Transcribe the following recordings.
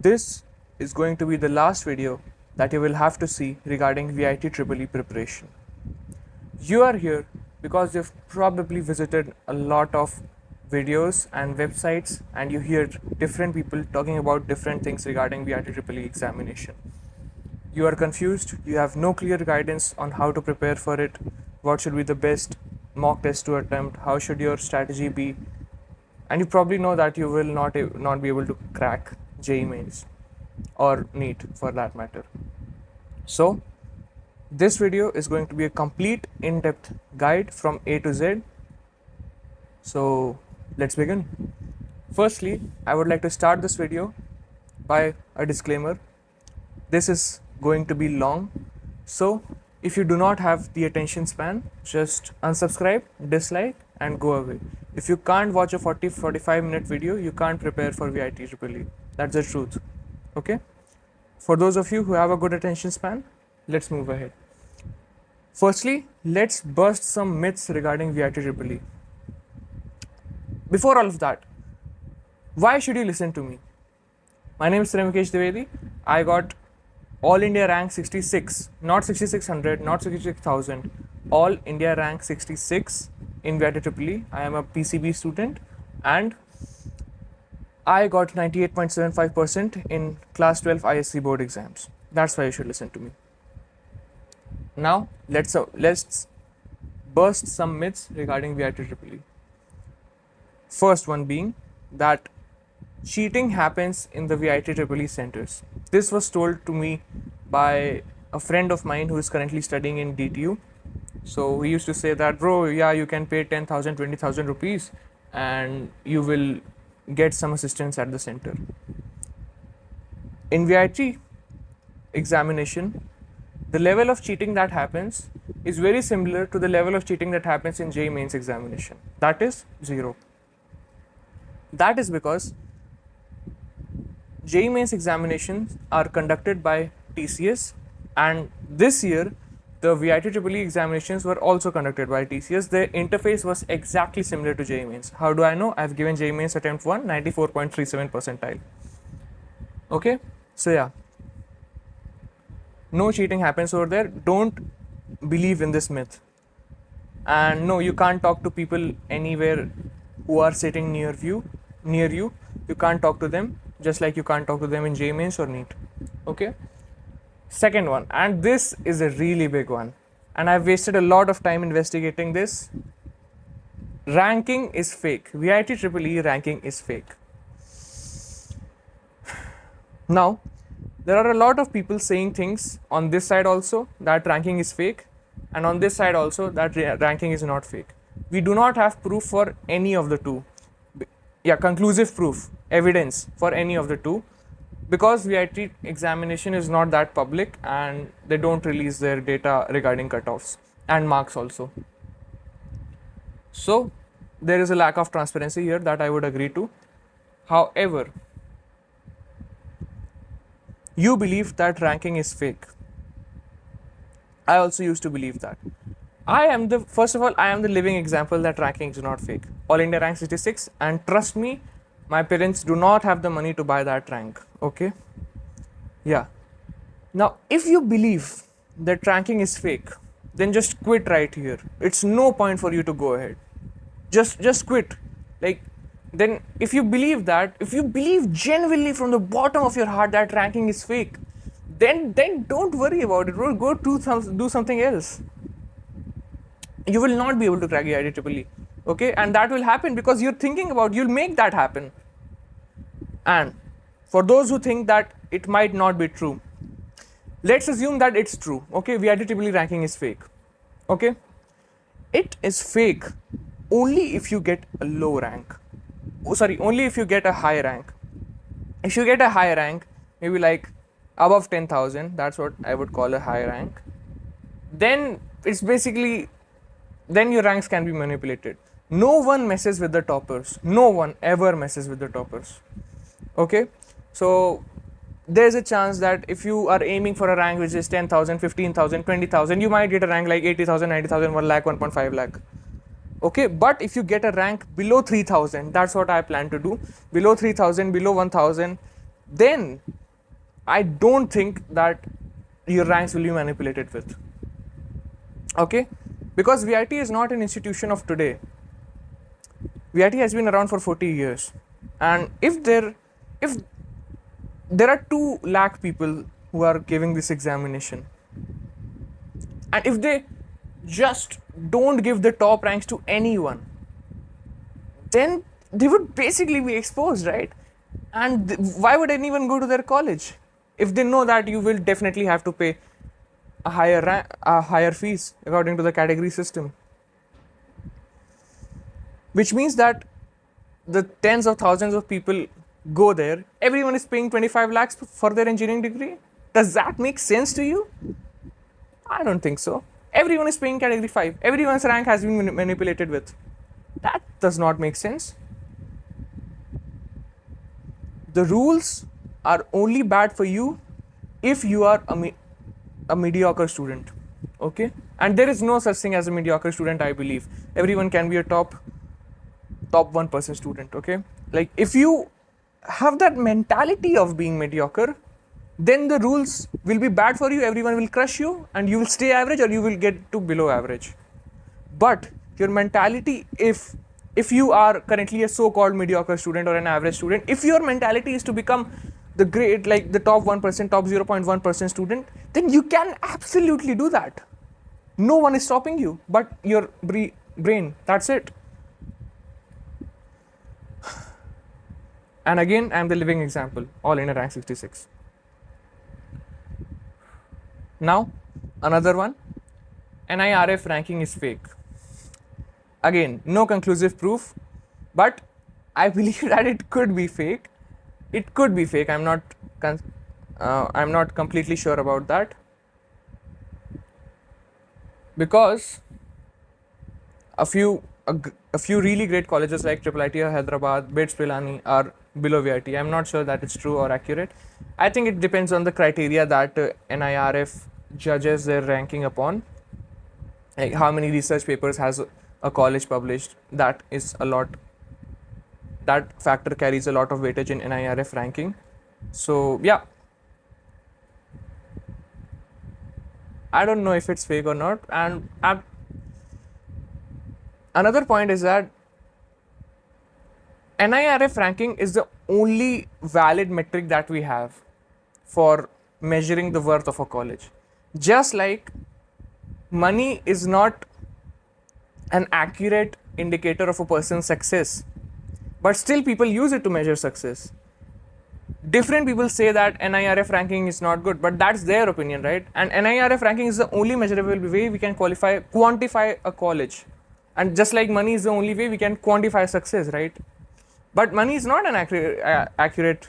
This is going to be the last video that you will have to see regarding VIT EEE preparation. You are here because you've probably visited a lot of videos and websites and you hear different people talking about different things regarding VIT EEE examination. You are confused, you have no clear guidance on how to prepare for it, what should be the best mock test to attempt, how should your strategy be, and you probably know that you will not be able to crack JEE Mains or NEET for that matter. So this video is going to be a complete in-depth guide from A to Z. So let's begin. Firstly, I would like to start this video by a disclaimer. This is going to be long, so if you do not have the attention span, just unsubscribe, dislike and go away. If you can't watch a 40-45 minute video, you can't prepare for VIT EEE. That's the truth. Okay? For those of you who have a good attention span, let's move ahead. Firstly, let's bust some myths regarding VIT EEE. Before all of that, why should you listen to me? My name is Ramikesh Dwivedi. I got All India rank 66, not 6600, not 66,000, All India rank 66 in VIT EEE. I am a PCB student and I got 98.75% in class 12 ISC board exams. That's why you should listen to me. Now let's burst some myths regarding VIT EEE. First one being that cheating happens in the VIT EEE centers. This was told to me by a friend of mine who is currently studying in DTU. So he used to say that, bro, yeah, you can pay 10,000, 20,000 rupees and you will get some assistance at the center. In VIT examination, the level of cheating that happens is very similar to the level of cheating that happens in JEE Mains examination. That is 0. That is because JEE Mains examinations are conducted by TCS, and this year the VIT EEE examinations were also conducted by TCS. Their interface was exactly similar to JEE Mains. How do I know? I've given JEE Mains attempt 1, 94.37 percentile. Okay, so yeah, no cheating happens over there. Don't believe in this myth. And no, you can't talk to people anywhere who are sitting near you. You can't talk to them just like you can't talk to them in JEE Mains or NEET. Okay. Second one, and this is a really big one, and I've wasted a lot of time investigating this. Ranking is fake. VIT EEE ranking is fake. Now, there are a lot of people saying things on this side also that ranking is fake, and on this side also that ranking is not fake. We do not have proof for any of the two. Yeah, conclusive proof, evidence for any of the two, because VIT examination is not that public and they don't release their data regarding cutoffs and marks also. So there is a lack of transparency here that I would agree to. However, you believe that ranking is fake. I also used to believe that. First of all, I am the living example that ranking is not fake. All India rank 66, and trust me, my parents do not have the money to buy that rank. Okay? Yeah. Now, if you believe that ranking is fake, then just quit right here. It's no point for you to go ahead. Just quit. Like, then if you believe genuinely from the bottom of your heart that ranking is fake, then don't worry about it. Go do something else. You will not be able to crack VIT EEE. Okay? And that will happen because you'll make that happen. And for those who think that it might not be true, let's assume that it's true. Okay, VIT EEE ranking is fake. Okay, it is fake only if you get a low rank. Only if you get a high rank. If you get a high rank, maybe like above 10,000, that's what I would call a high rank, then it's basically, then your ranks can be manipulated. No one messes with the toppers. No one ever messes with the toppers. Okay, so there's a chance that if you are aiming for a rank which is 10,000, 15,000, 20,000, you might get a rank like 80,000, 90,000, 1 lakh, 1.5 lakh. Okay, but if you get a rank below 3,000, that's what I plan to do. Below 3,000, below 1,000, then I don't think that your ranks will be manipulated with. Okay? Because VIT is not an institution of today. VIT has been around for 40 years. And if there are 2 lakh people who are giving this examination, and if they just don't give the top ranks to anyone, then they would basically be exposed, right? And why would anyone go to their college if they know that you will definitely have to pay a higher fees according to the category system? Which means that the tens of thousands of people go there, everyone is paying 25 lakhs for their engineering degree. Does that make sense to you? I don't think so. Everyone is paying category 5. Everyone's rank has been manipulated with. That does not make sense. The rules are only bad for you if you are a mediocre student. Okay? And there is no such thing as a mediocre student, I believe. Everyone can be a top 1% student. Okay? Like, if you have that mentality of being mediocre, then the rules will be bad for you, everyone will crush you, and you will stay average or you will get to below average. But your mentality, if you are currently a so-called mediocre student or an average student, if your mentality is to become the great, like the top 1%, top 0.1% student, then you can absolutely do that. No one is stopping you but your brain. That's it. And again, I'm the living example, all in a rank 66. Now, another one, NIRF ranking is fake. Again, no conclusive proof, but I believe that it could be fake. It could be fake. I'm not completely sure about that, because a few really great colleges like IIIT Hyderabad, BITS Pilani are below VIT. I'm not sure that it's true or accurate. I think it depends on the criteria that NIRF judges their ranking upon. Like how many research papers has a college published, that is a lot. That factor carries a lot of weightage in NIRF ranking. So yeah, I don't know if it's fake or not. And another point is that NIRF ranking is the only valid metric that we have for measuring the worth of a college. Just like money is not an accurate indicator of a person's success, but still people use it to measure success. Different people say that NIRF ranking is not good, but that's their opinion, right? And NIRF ranking is the only measurable way we can quantify a college. And just like money is the only way we can quantify success, right? But money is not an accurate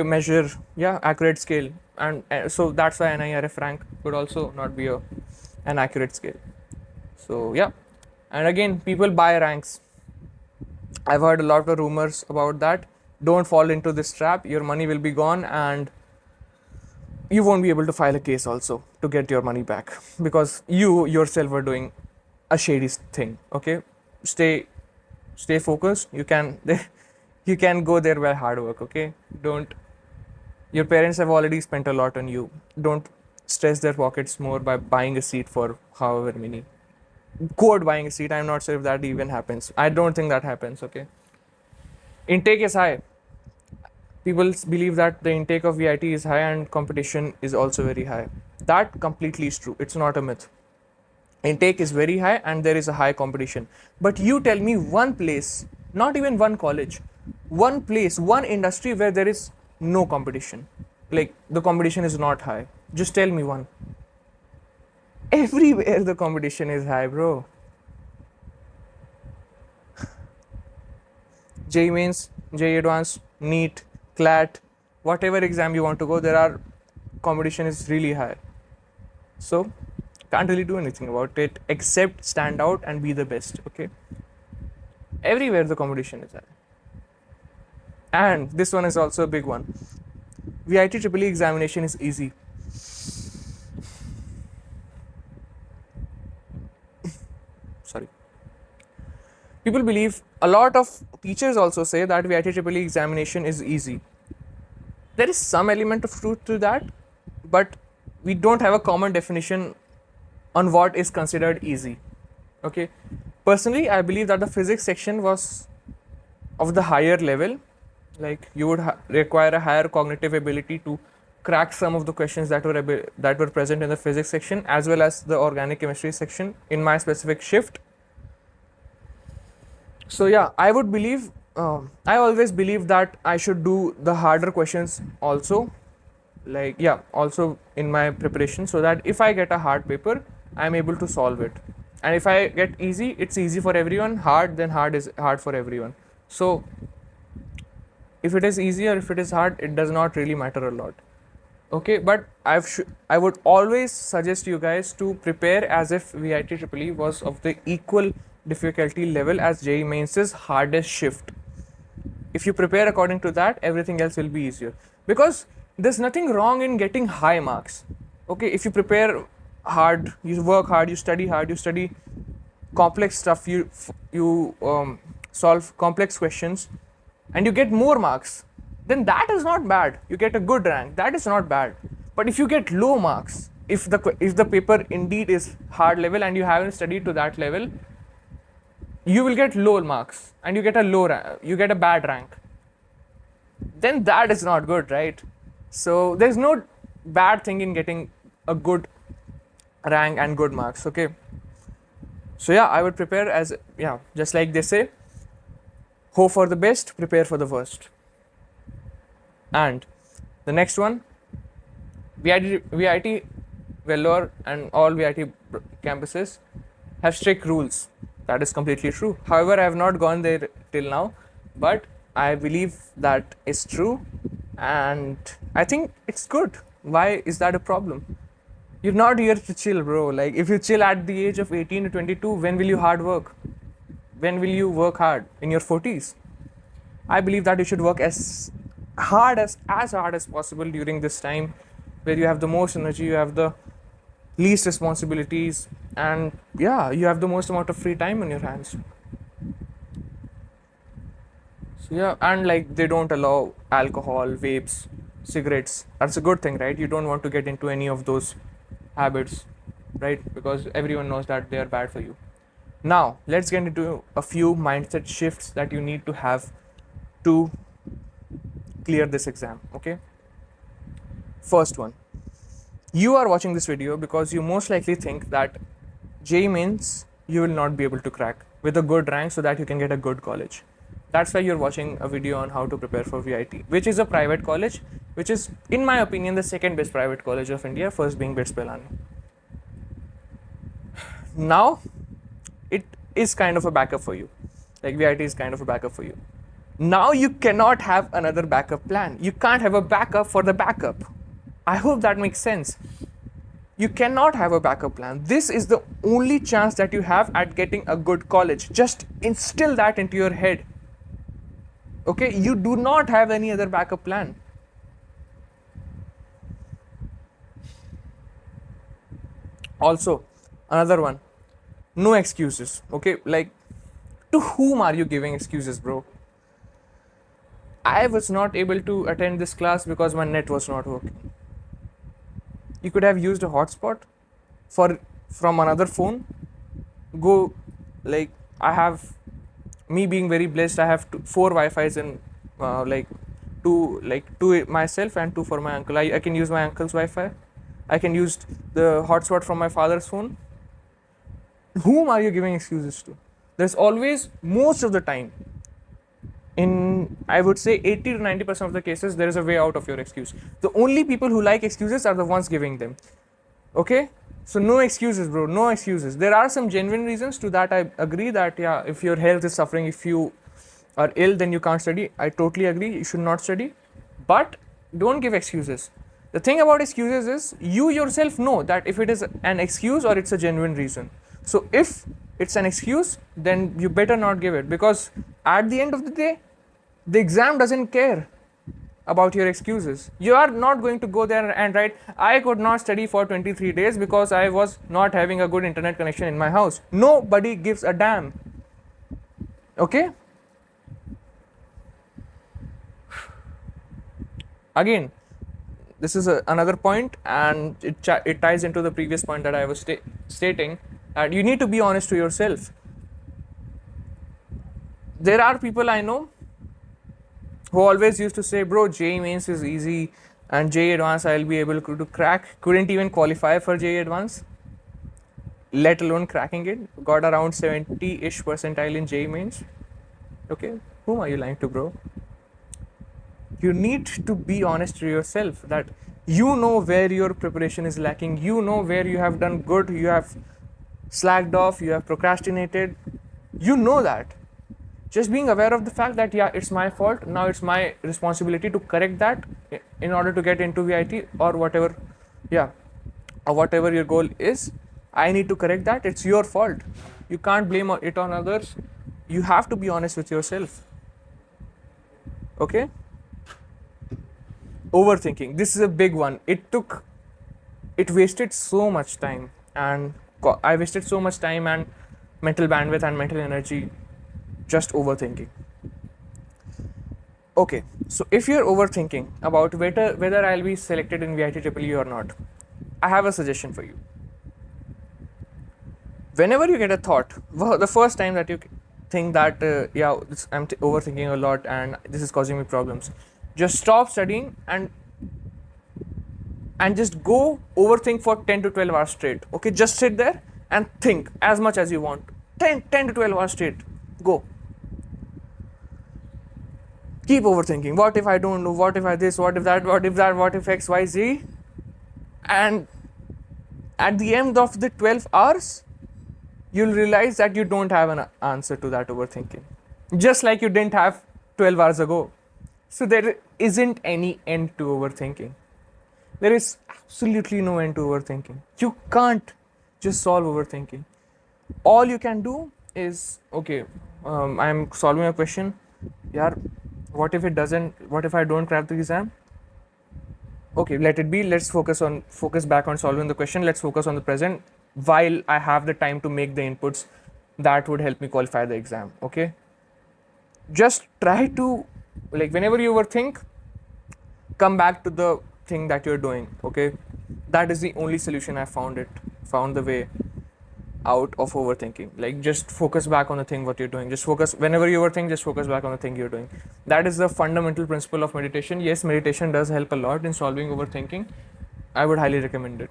measure, accurate scale, and so that's why NIRF rank could also not be an accurate scale. So yeah, and again, people buy ranks. I've heard a lot of rumors about that. Don't fall into this trap. Your money will be gone, and you won't be able to file a case also to get your money back, because you yourself were doing a shady thing. Okay, stay focused. You can go there by hard work. Okay, don't. Your parents have already spent a lot on you. Don't stress their pockets more by buying a seat for however many. Quote buying a seat. I'm not sure if that even happens. I don't think that happens. Okay. Intake is high. People believe that the intake of VIT is high and competition is also very high. That completely is true. It's not a myth. Intake is very high and there is a high competition. But you tell me one place, not even one college, one place, one industry where there is no competition. Like the competition is not high. Just tell me one. Everywhere the competition is high, bro. JEE Mains, JEE Advanced, NEET, CLAT, whatever exam you want to go, competition is really high. So can't really do anything about it except stand out and be the best. Okay. Everywhere the competition is high. And this one is also a big one. VIT EEE examination is easy. Sorry. People believe, a lot of teachers also say that VIT examination is easy. There is some element of truth to that, but we don't have a common definition on what is considered easy. Okay, personally, I believe that the physics section was of the higher level, like you would require a higher cognitive ability to crack some of the questions that were present in the physics section, as well as the organic chemistry section in my specific shift. So yeah, I would believe, I always believe that I should do the harder questions also, like yeah, also in my preparation, so that if I get a hard paper, I'm able to solve it. And if I get easy, it's easy for everyone. Hard, then hard is hard for everyone. So if it is easy or if it is hard, it does not really matter a lot. Okay, but I would always suggest you guys to prepare as if VIT EEE was of the equal difficulty level as JEE Mains's hardest shift. If you prepare according to that, everything else will be easier, because there's nothing wrong in getting high marks. Okay, if you prepare hard, you work hard, you study complex stuff, you solve complex questions, and you get more marks, then that is not bad. You get a good rank, that is not bad. But if you get low marks, if the paper indeed is hard level and you haven't studied to that level, you will get low marks and you get a bad rank. Then that is not good, right? So there's no bad thing in getting a good rank and good marks. Okay, so yeah, I would prepare as, yeah, just like they say, hope for the best, prepare for the worst. And the next one, VIT Vellore and all VIT campuses have strict rules. That is completely true. However, I have not gone there till now, but I believe that is true, and I think it's good. Why is that a problem? You're not here to chill, bro. Like, if you chill at the age of 18 to 22, when will you hard work? When will you work hard? In your 40s? I believe that you should work as hard as possible during this time, where you have the most energy, you have the least responsibilities, and yeah, you have the most amount of free time on your hands. So yeah, and like, they don't allow alcohol, vapes, cigarettes. That's a good thing, right? You don't want to get into any of those habits, right? Because everyone knows that they are bad for you. Now let's get into a few mindset shifts that you need to have to clear this exam. Okay, first one, you are watching this video because you most likely think that JEE Mains you will not be able to crack with a good rank so that you can get a good college. That's why you're watching a video on how to prepare for VIT, which is a private college, which is, in my opinion, the second best private college of India, first being BITS Pilani. Now it is kind of a backup for you, like VIT is kind of a backup for you. Now you cannot have another backup plan. You can't have a backup for the backup. I hope that makes sense. You cannot have a backup plan. This is the only chance that you have at getting a good college. Just instill that into your head. Okay, you do not have any other backup plan. Also, another one, no excuses. Okay, like, to whom are you giving excuses, bro? I was not able to attend this class because my net was not working. You could have used a hotspot from another phone. Go, like, I have, me being very blessed, I have 4 Wi-Fi's in, two myself and 2 for my uncle. I can use my uncle's Wi-Fi. I can use the hotspot from my father's phone. Whom are you giving excuses to? There's always, most of the time, in, I would say, 80 to 90% of the cases, there is a way out of your excuse. The only people who like excuses are the ones giving them. Okay, so no excuses, bro, no excuses. There are some genuine reasons to that. I agree that, yeah, if your health is suffering, if you are ill, then you can't study. I totally agree, you should not study, but don't give excuses. The thing about excuses is, you yourself know that if it is an excuse or it's a genuine reason. So if it's an excuse, then you better not give it, because at the end of the day, the exam doesn't care about your excuses. You are not going to go there and write, I could not study for 23 days because I was not having a good internet connection in my house. Nobody gives a damn. Okay. Again, this is another point, and it ties into the previous point that I was stating, that you need to be honest to yourself. There are people I know who always used to say, bro, JEE mains is easy and JEE advanced I'll be able to crack. Couldn't even qualify for JEE advanced, let alone cracking it. Got around 70-ish percentile in JEE mains. Okay, whom are you lying to, bro? You need to be honest to yourself that you know where your preparation is lacking, you know where you have done good, you have slacked off, you have procrastinated. You know that. Just being aware of the fact that, yeah, it's my fault, now it's my responsibility to correct that in order to get into VIT or whatever, yeah, or whatever your goal is. I need to correct that. It's your fault. You can't blame it on others. You have to be honest with yourself. Okay? Overthinking. This is a big one. It wasted so much time, and I wasted so much time and mental bandwidth and mental energy just overthinking. Okay, so if you're overthinking about whether I'll be selected in VIT EEE or not, I have a suggestion for you. Whenever you get a thought, the first time that you think that, I'm overthinking a lot and this is causing me problems, just stop studying and just go overthink for 10 to 12 hours straight. Okay, just sit there and think as much as you want. 10 to 12 hours straight. Go. Keep overthinking. What if I don't know? What if I this? What if that? What if that? What if X, Y, Z? And at the end of the 12 hours, you'll realize that you don't have an answer to that overthinking. Just like you didn't have 12 hours ago. So there isn't any end to overthinking. There is absolutely no end to overthinking. You can't just solve overthinking. All you can do is, okay, I'm solving a question. Yeah, what if I don't crack the exam? Okay, let it be. Let's focus back on solving the question. Let's focus on the present while I have the time to make the inputs that would help me qualify the exam. Okay, just try to, like, whenever you overthink, come back to the thing that you're doing. Okay, that is the only solution I found the way out of overthinking. Like, just focus back on the thing what you're doing. Just focus, whenever you overthink, just focus back on the thing you're doing. That is the fundamental principle of meditation. Yes, meditation does help a lot in solving overthinking. I would highly recommend it.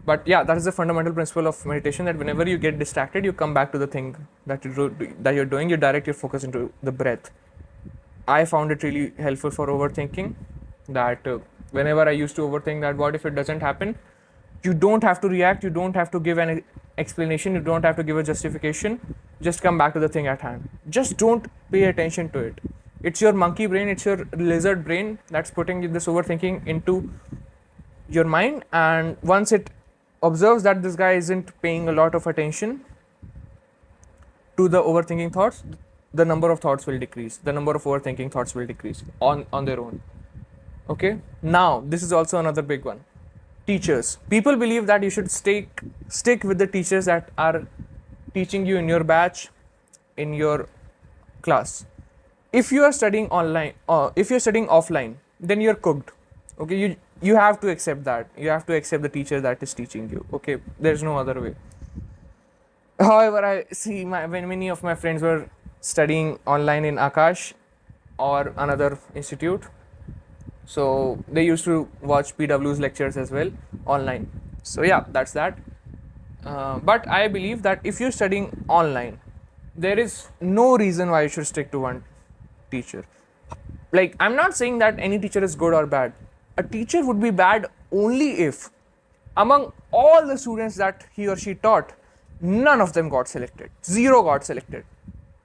But yeah, that is the fundamental principle of meditation, that whenever you get distracted, you come back to the thing that you're doing. You direct your focus into the breath. I found it really helpful for overthinking, that whenever I used to overthink that what if it doesn't happen, you don't have to react, you don't have to give an explanation, you don't have to give a justification. Just come back to the thing at hand. Just don't pay attention to it. It's your monkey brain, it's your lizard brain that's putting this overthinking into your mind, and once it observes that this guy isn't paying a lot of attention to the overthinking thoughts, the number of thoughts will decrease, the number of overthinking thoughts will decrease on their own. Okay, now this is also another big one. Teachers. People believe that you should stick with the teachers that are teaching you in your batch, in your class. If you are studying online, or if you're studying offline, then you're cooked. Okay, you have to accept that. You have to accept the teacher that is teaching you. Okay, there's no other way. However, I see when many of my friends were studying online in Akash or another institute, so they used to watch PW's lectures as well online. So yeah, that's that. But I believe that if you're studying online, there is no reason why you should stick to one teacher. Like, I'm not saying that any teacher is good or bad. A teacher would be bad only if among all the students that he or she taught, none of them got selected. Zero got selected.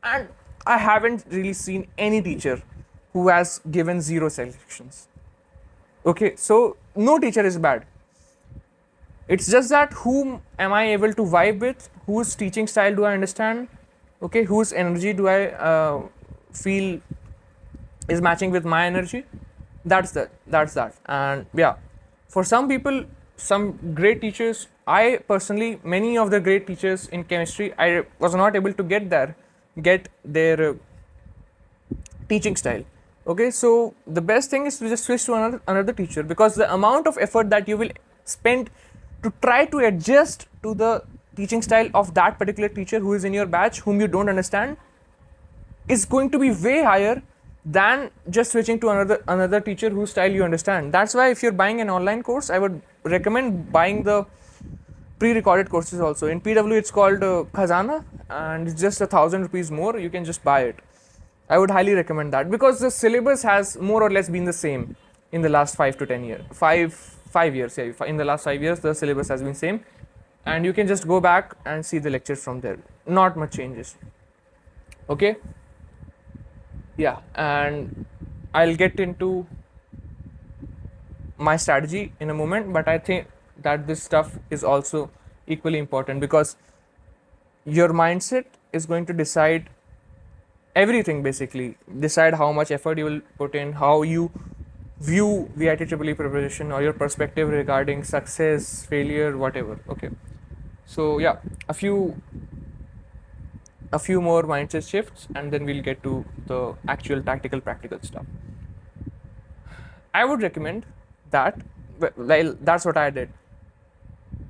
And I haven't really seen any teacher who has given zero selections. Okay, so no teacher is bad. It's just that whom am I able to vibe with, whose teaching style do I understand, okay, whose energy do I feel is matching with my energy. That's that. And yeah, for some people, some great teachers, I personally, many of the great teachers in chemistry, I was not able to get there get their teaching style. Okay, so the best thing is to just switch to another teacher, because the amount of effort that you will spend to try to adjust to the teaching style of that particular teacher who is in your batch, whom you don't understand, is going to be way higher than just switching to another teacher whose style you understand. That's why if you're buying an online course, I would recommend buying the pre-recorded courses also. In PW it's called Khazana, and it's just 1,000 rupees more. You can just buy it. I would highly recommend that, because the syllabus has more or less been the same in the last 5 to 10 years. 5 years, yeah. In the last 5 years, the syllabus has been same, and you can just go back and see the lectures from there. Not much changes. Okay. Yeah, and I'll get into my strategy in a moment, but I think that this stuff is also equally important, because your mindset is going to decide everything, basically. Decide how much effort you will put in, how you view VIT EEE preparation, or your perspective regarding success, failure, whatever. Okay, so yeah, a few more mindset shifts, and then we'll get to the actual tactical practical stuff. I would recommend that, well, that's what I did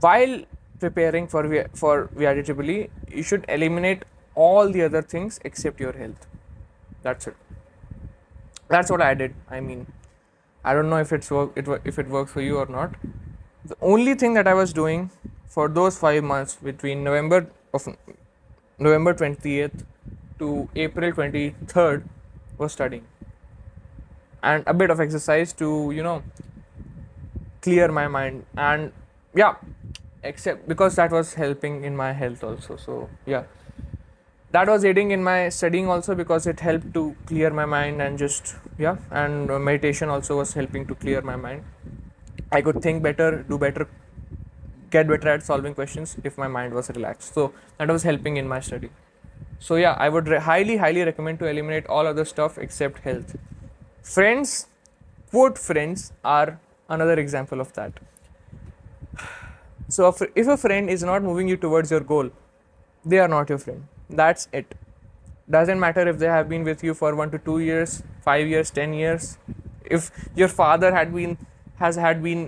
while preparing for VIT EEE. You should eliminate all the other things except your health. That's it. That's what I did. I mean, I don't know if if it works for you or not. The only thing that I was doing for those 5 months between November 20th to April 23rd was studying and a bit of exercise to, clear my mind. And yeah, except because that was helping in my health also. So yeah, that was aiding in my studying also, because it helped to clear my mind, and just, yeah, and meditation also was helping to clear my mind. I could think better, do better, get better at solving questions if my mind was relaxed. So that was helping in my study. So yeah, I would highly recommend to eliminate all other stuff except health. Friends, quote friends, are another example of that. So if a friend is not moving you towards your goal, they are not your friend. That's it. Doesn't matter if they have been with you for 1 to 2 years, 5 years, 10 years. If your father has been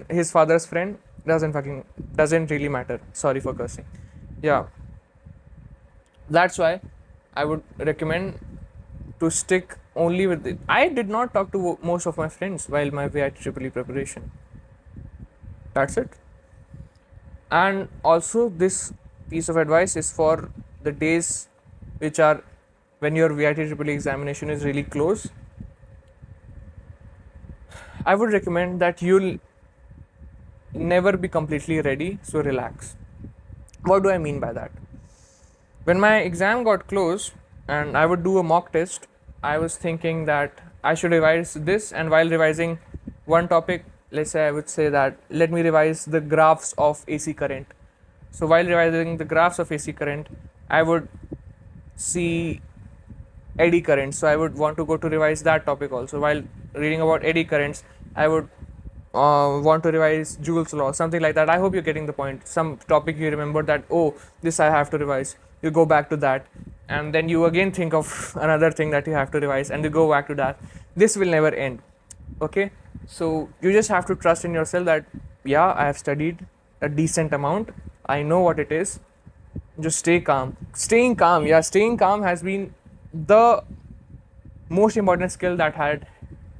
his father's friend, doesn't really matter. Sorry for cursing. Yeah. That's why I would recommend to stick only with it. I did not talk to most of my friends while my VIT EEE preparation. That's it. And also, this piece of advice is for the days which are when your VIT EEE examination is really close. I would recommend that you'll never be completely ready, so relax. What do I mean by that? When my exam got close and I would do a mock test, I was thinking that I should revise this, and while revising one topic, let's say I would say that let me revise the graphs of AC current. So while revising the graphs of AC current, I would see eddy currents, so I would want to go to revise that topic also. While reading about eddy currents, I would want to revise Joule's law, something like that. I hope you're getting the point. Some topic you remember that, oh, this I have to revise. You go back to that, and then you again think of another thing that you have to revise, and you go back to that. This will never end. Okay, so you just have to trust in yourself that, yeah, I have studied a decent amount. I know what it is. Just stay calm. Staying calm has been the most important skill that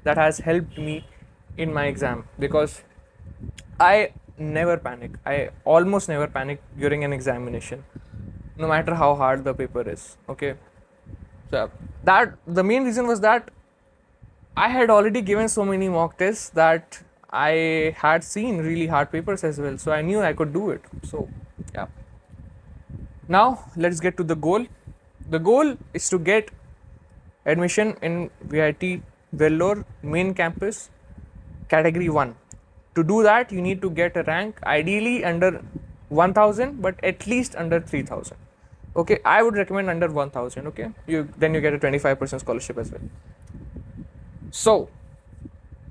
has helped me in my exam, because I never panic. I almost never panic during an examination, no matter how hard the paper is. Okay, so that the main reason was that I had already given so many mock tests that I had seen really hard papers as well, so I knew I could do it. So yeah. Now let's get to the goal. The goal is to get admission in VIT Vellore main campus category 1. To do that, you need to get a rank ideally under 1000, but at least under 3000. Okay, I would recommend under 1000. Okay, then you get a 25% scholarship as well. So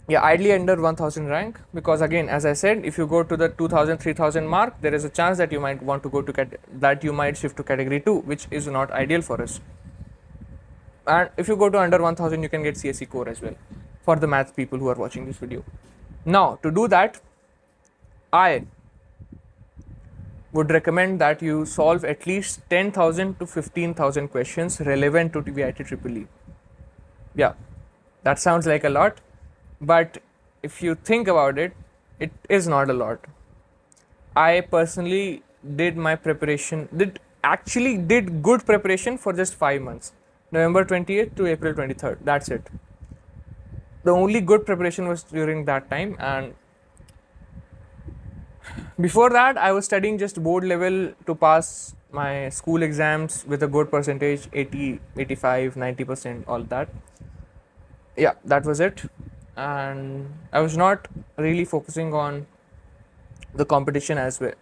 yeah, ideally under 1000 rank, because again, as I said, if you go to the 2000 3000 mark, there is a chance that you might want to go to you might shift to category 2, which is not ideal for us. And if you go to under 1000, you can get CSE core as well for the math people who are watching this video. Now, to do that, I would recommend that you solve at least 10,000 to 15,000 questions relevant to VIT Triple E. Yeah, that sounds like a lot, but if you think about it, it is not a lot. I personally did my preparation, did good preparation for just 5 months, November 28th to April 23rd. That's it. The only good preparation was during that time, and before that, I was studying just board level to pass my school exams with a good percentage, 80, 85, 90%, all that. Yeah, that was it. And I was not really focusing on the competition as well,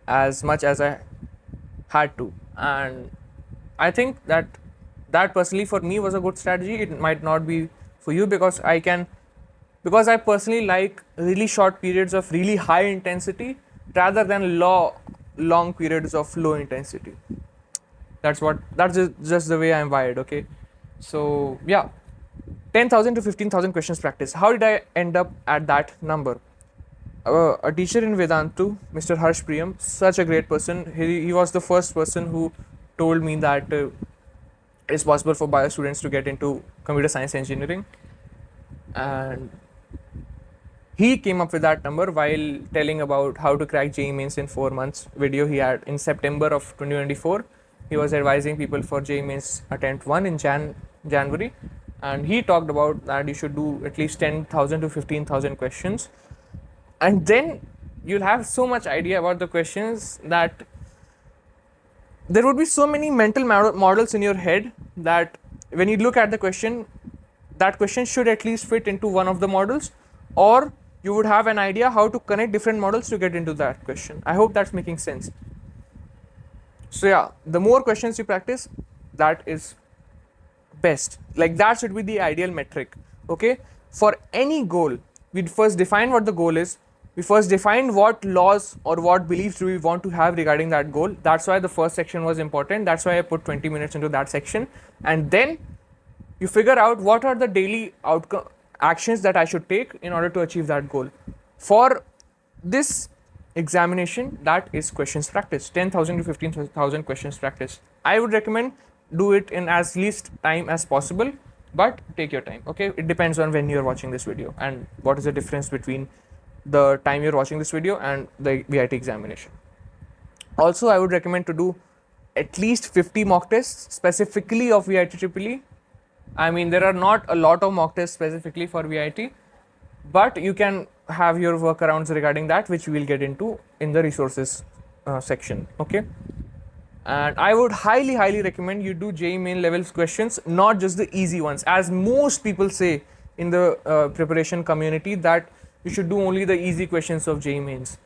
as much as I had to. And I think that personally for me was a good strategy. It might not be for you, because I personally like really short periods of really high intensity rather than long periods of low intensity. That's just the way I'm wired. Okay, so yeah, 10,000 to 15,000 questions practice. How did I end up at that number? A teacher in Vedantu, Mr. Harsh Priyam, such a great person. He was the first person who told me that it's possible for bio students to get into computer science engineering, and he came up with that number while telling about how to crack JEE Mains in 4 months video he had in September of 2024. He was advising people for JEE Mains attempt 1 in January, and he talked about that you should do at least 10,000 to 15,000 questions, and then you'll have so much idea about the questions that there would be so many mental models in your head that when you look at the question, that question should at least fit into one of the models, or you would have an idea how to connect different models to get into that question. I hope that's making sense. So yeah, the more questions you practice, that is best. Like, that should be the ideal metric. Okay, for any goal, we first define what the goal is. We first define what laws or what beliefs do we want to have regarding that goal. That's why the first section was important. That's why I put 20 minutes into that section. And then you figure out what are the daily outcome actions that I should take in order to achieve that goal. For this examination, that is questions practice, 10,000 to 15,000 questions practice. I would recommend do it in as least time as possible, but take your time. Okay, it depends on when you're watching this video and what is the difference between the time you're watching this video and the VIT examination. Also, I would recommend to do at least 50 mock tests specifically of VIT Triple E. I mean, there are not a lot of mock tests specifically for VIT, but you can have your workarounds regarding that, which we will get into in the resources section. Okay, and I would highly recommend you do JEE Main levels questions, not just the easy ones, as most people say in the preparation community that you should do only the easy questions of JEE Mains.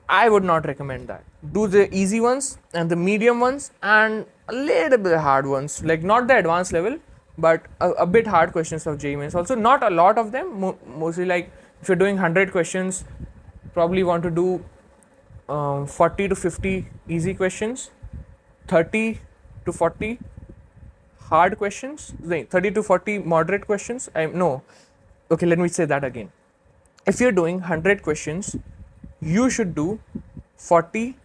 I would not recommend that. Do the easy ones and the medium ones and a little bit hard ones, like not the advanced level, but a bit hard questions of JEE Mains. Also, not a lot of them, mostly like if you're doing 100 questions, probably want to do 40 to 50 easy questions, 30 to 40 hard questions, 30 to 40 moderate questions. Okay, let me say that again. If you're doing 100 questions, you should do 40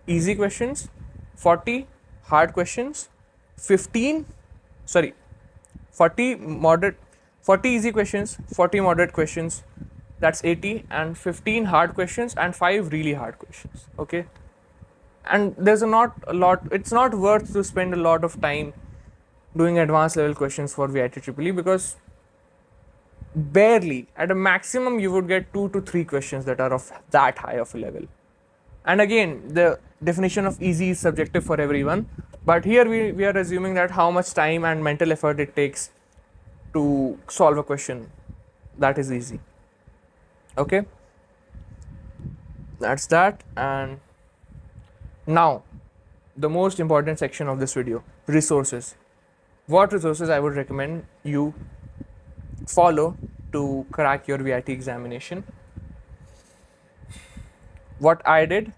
easy questions, 40 hard questions, 40 moderate, 40 easy questions, 40 moderate questions, that's 80, and 15 hard questions and 5 really hard questions. Okay, and there's not a lot, it's not worth to spend a lot of time doing advanced level questions for VIT Triple E, because barely, at a maximum, you would get 2 to 3 questions that are of that high of a level. And again, the definition of easy is subjective for everyone, but here we are assuming that how much time and mental effort it takes to solve a question that is easy. Okay, that's that. And now the most important section of this video, resources. What resources I would recommend you follow to crack your VIT examination. What I did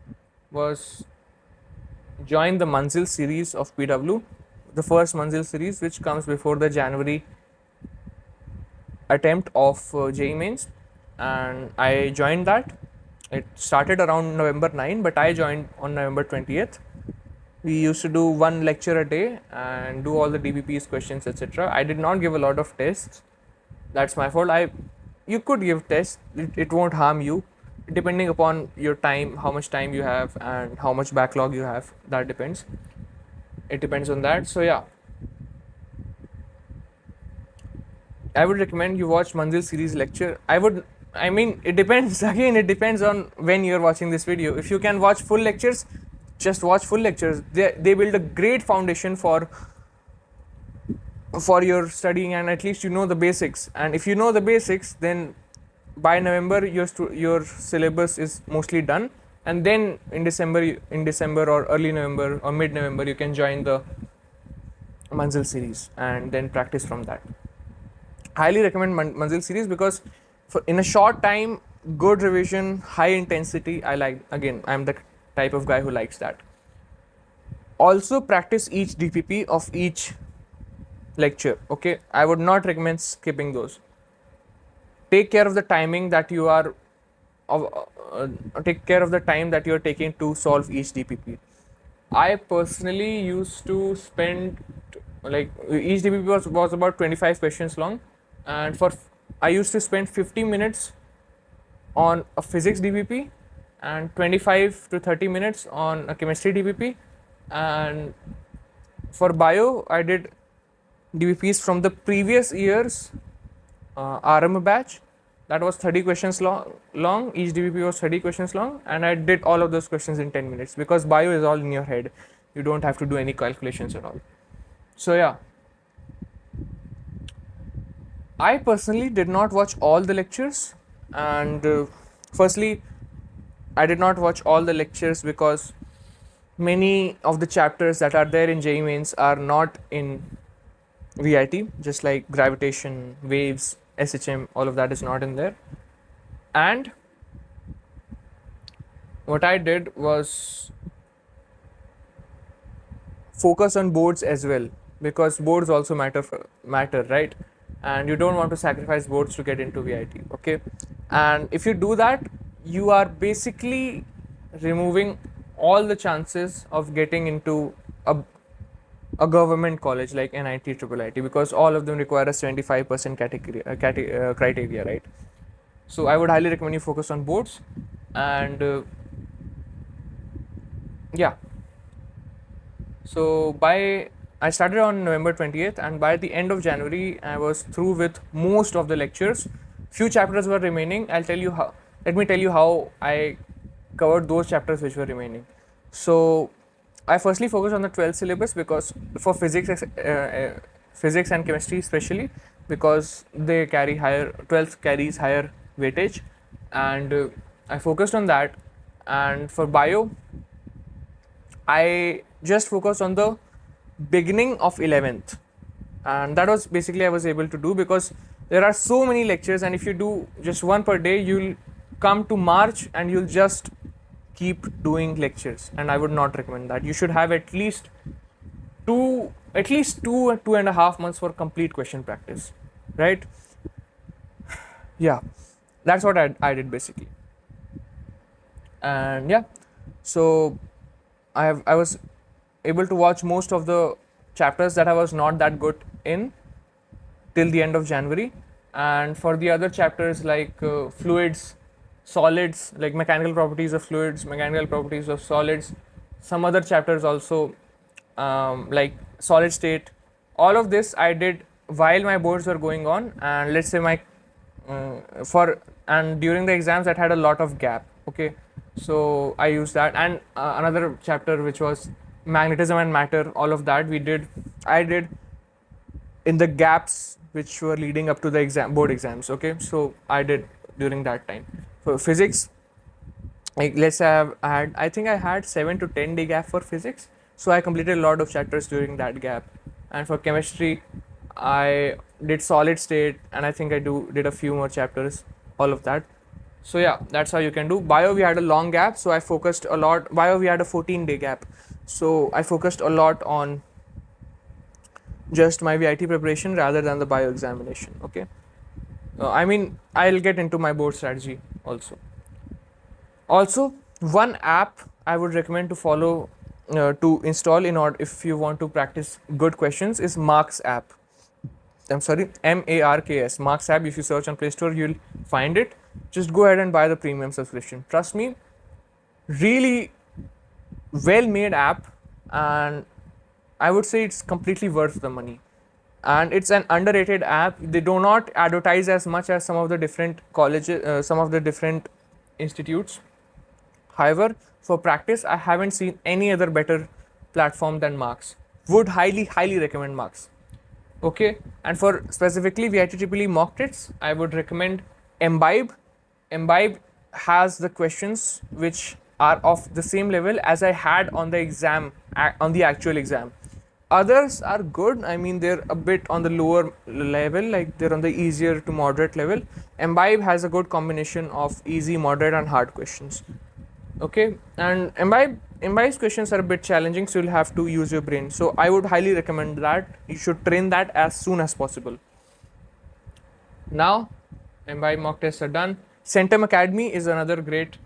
was join the Manzil series of PW, the first Manzil series, which comes before the January attempt of JEE Mains, and I joined that. It started around November 9, but I joined on November 20th. We used to do one lecture a day and do all the DBPs, questions, etc. I did not give a lot of tests. That's my fault. You could give tests. It won't harm you, depending upon your time, how much time you have, and how much backlog you have. That depends. It depends on that. So yeah, I would recommend you watch Manzil series lecture. I mean, it depends. Again, it depends on when you're watching this video. If you can watch full lectures, just watch full lectures. They build a great foundation for your studying, and at least you know the basics. And if you know the basics, then by November your syllabus is mostly done. And then in December or early November or mid November, you can join the Manzil series and then practice from that. Highly recommend Manzil series because in a short time, good revision, high intensity. I'm the type of guy who likes that. Also practice each DPP of each lecture. Okay, I would not recommend skipping those. Take care of the timing that you are take care of the time that you are taking to solve each DPP. I personally used to spend, like, each DPP was about 25 questions long, and I used to spend 50 minutes on a physics DPP and 25 to 30 minutes on a chemistry DPP. And for bio, I did DPPs from the previous year's RM batch. That was 30 questions long. Each DPP was 30 questions long, and I did all of those questions in 10 minutes because bio is all in your head. You don't have to do any calculations at all. So yeah, I personally did not watch all the lectures, and firstly, I did not watch all the lectures because many of the chapters that are there in JEE Mains are not in VIT, just like gravitation, waves, SHM, all of that is not in there. And what I did was focus on boards as well, because boards also matter, right? And you don't want to sacrifice boards to get into VIT, okay? And if you do that, you are basically removing all the chances of getting into a government college like NIT, IIIT, because all of them require a 75% criteria, right? So I would highly recommend you focus on boards. And yeah, so I started on November 20th, and by the end of January, I was through with most of the lectures. Few chapters were remaining. Let me tell you how I covered those chapters which were remaining. So I firstly focused on the 12th syllabus because for physics and chemistry especially, because they carry 12th carries higher weightage, and I focused on that. And for bio, I just focused on the beginning of 11th, and that was basically I was able to do because there are so many lectures, and if you do just one per day, you'll come to March and you'll just keep doing lectures, and I would not recommend that. You should have at least two and a half months for complete question practice, right? Yeah, that's what I did basically. And yeah, so I was able to watch most of the chapters that I was not that good in till the end of January. And for the other chapters like fluids, solids, like mechanical properties of fluids, mechanical properties of solids, some other chapters also, like solid state, all of this I did while my boards were going on. And let's say and during the exams that had a lot of gap, okay, so I used that. And another chapter which was magnetism and matter, all of that I did in the gaps which were leading up to the board exams, okay, so I did during that time. For physics, like let's say I think I had 7 to 10 day gap for physics, so I completed a lot of chapters during that gap. And for chemistry, I did solid state, and I think I did a few more chapters, all of that. So yeah, that's how you can do. Bio, we had a long gap, so I focused a lot. Bio, we had a 14-day gap, so I focused a lot on just my VIT preparation rather than the bio examination. Okay. I mean, I'll get into my board strategy also. Also, one app I would recommend to follow to install in order if you want to practice good questions is Marks app. I'm sorry, MARKS, Marks app. If you search on Play Store, you'll find it. Just go ahead and buy the premium subscription. Trust me, really well made app, and I would say it's completely worth the money. And it's an underrated app. They do not advertise as much as some of the different colleges, some of the different institutes. However, for practice, I haven't seen any other better platform than Marks. Would highly recommend Marks. Okay, and for specifically VIT mock tests, I would recommend Embibe. Embibe has the questions which are of the same level as I had on the exam, on the actual exam. Others are good. I mean, they're a bit on the lower level, like they're on the easier to moderate level. Embibe has a good combination of easy, moderate, and hard questions. Okay, and Imbibe's questions are a bit challenging, so you'll have to use your brain. So I would highly recommend that. You should train that as soon as possible. Now, Imbibe mock tests are done. Centum Academy is another great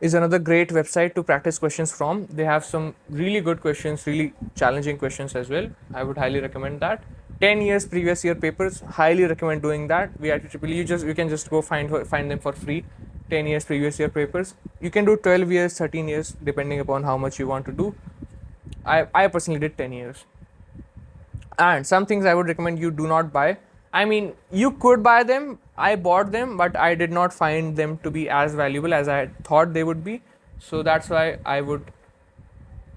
website to practice questions from. They have some really good questions, really challenging questions as well. I would highly recommend that. 10 years previous year papers, highly recommend doing that. You can just go find them for free. 10 years previous year papers. You can do 12 years, 13 years, depending upon how much you want to do. I personally did 10 years. And some things I would recommend you do not buy. I mean, you could buy them. I bought them, but I did not find them to be as valuable as I thought they would be. So that's why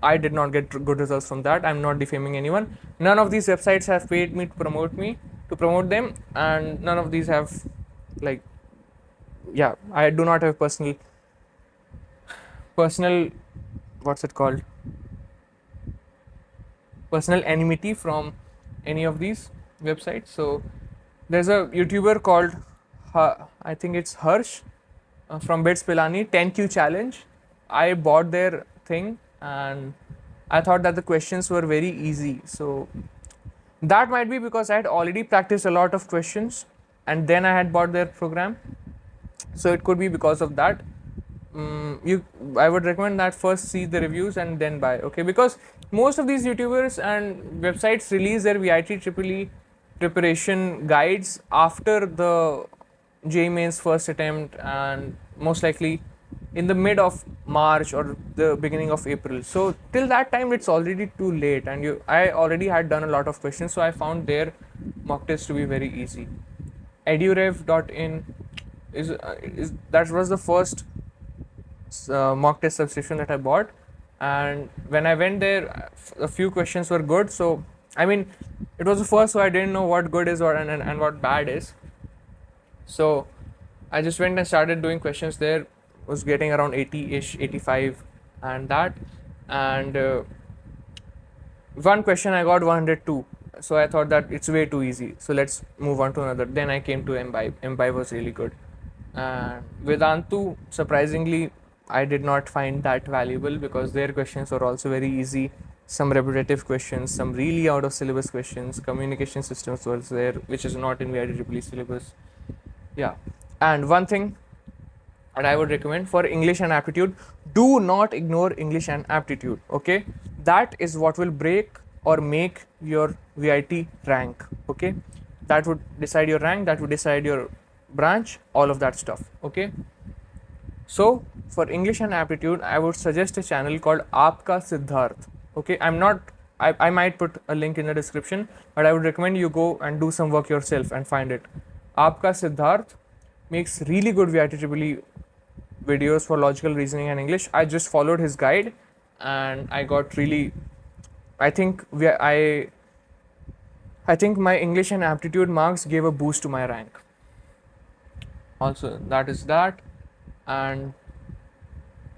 I did not get good results from that. I'm not defaming anyone. None of these websites have paid me to promote them, and none of these have, like, yeah, I do not have personal what's it called, personal enmity from any of these websites. So there's a YouTuber called I think it's Harsh from Bits Pilani 10Q challenge. I bought their thing and I thought that the questions were very easy. So that might be because I had already practiced a lot of questions and then I had bought their program. So it could be because of that. I would recommend that first see the reviews and then buy. Okay, because most of these YouTubers and websites release their VIT EEE preparation guides after the JEE Mains first attempt, and most likely in the mid of March or the beginning of April. So till that time it's already too late, and I already had done a lot of questions, so I found their mock test to be very easy. Edurev.in is that was the first mock test subscription that I bought, and when I went there, a few questions were good. So I mean, it was the first, so I didn't know what good is and what bad is. So I just went and started doing questions there. Was getting around 80-ish, 85, and that. And one question I got 102. So I thought that it's way too easy. So let's move on to another. Then I came to Embibe. Embibe was really good. And Vedantu, surprisingly, I did not find that valuable because their questions were also very easy. Some repetitive questions, some really out of syllabus questions. Communication systems was there, which is not in VIT syllabus. Yeah. And one thing that I would recommend for English and aptitude, do not ignore English and aptitude. Okay, that is what will break or make your VIT rank. Okay, that would decide your rank, that would decide your branch, all of that stuff. Okay, so for English and aptitude, I would suggest a channel called Aapka Siddharth. Okay, I might put a link in the description, but I would recommend you go and do some work yourself and find it. Aapka Siddharth makes really good VIT videos for logical reasoning and English. I just followed his guide and I got really, I think my English and aptitude marks gave a boost to my rank. Also, that is that. And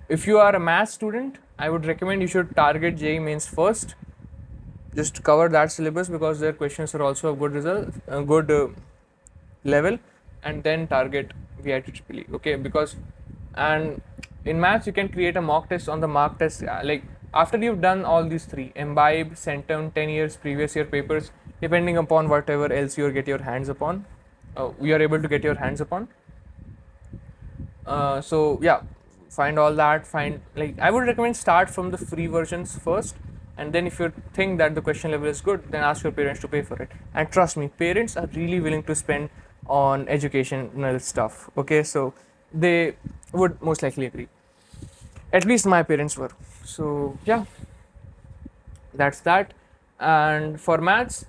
if you are a math student, I would recommend you should target JEE Mains first. Just cover that syllabus because their questions are also a good result, a good level, and then target VIT EEE. Okay, because and in maths you can create a mock test on the mock test. Like After you've done all these three, Imbibe, Centum, 10 years, previous year papers, depending upon whatever else you get your hands upon, you are able to get your hands upon. So yeah, find all that. Find, like, I would recommend start from the free versions first, and then if you think that the question level is good, then ask your parents to pay for it. And trust me, parents are really willing to spend on educational stuff. Okay, so they would most likely agree. At least my parents were. So yeah, that's that. And for maths,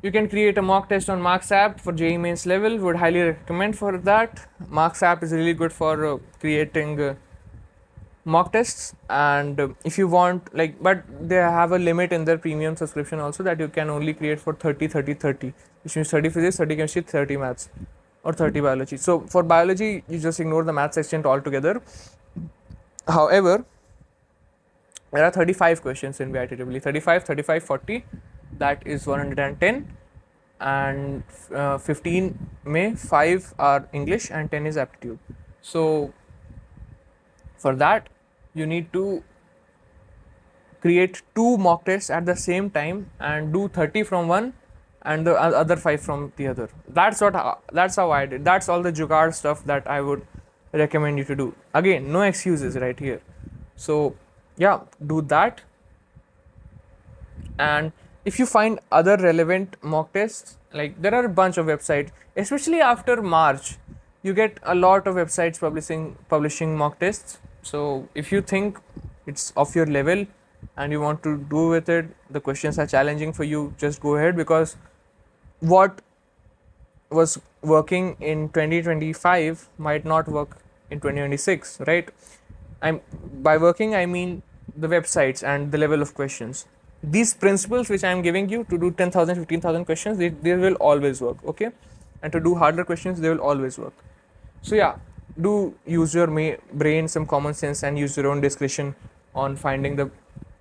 you can create a mock test on Marks app for JEE Mains level. Would highly recommend for that. Marks app is really good for creating mock tests. And if you want, like, but they have a limit in their premium subscription also, that you can only create for 30 30 30, which means 30 physics, 30 chemistry, 30 maths, or 30 biology. So for biology, you just ignore the maths section altogether. However, there are 35 questions in VITEE, 35, 35, 40, that is 110, and 15 may 5 are English and 10 is aptitude. So for that, you need to create 2 mock tests at the same time and do 30 from one and the other 5 from the other. That's how I did. That's all the jugaad stuff that I would recommend you to do. Again, no excuses right here. So yeah, do that. And if you find other relevant mock tests, like, there are a bunch of websites, especially after March, you get a lot of websites publishing mock tests. So if you think it's of your level and you want to do with it, the questions are challenging for you, just go ahead, because what was working in 2025 might not work in 2026, right? By working, I mean the websites and the level of questions. These principles which I am giving you, to do 10,000, 15,000 questions, they will always work, okay? And to do harder questions, they will always work. So yeah, do use your brain, some common sense, and use your own discretion on finding the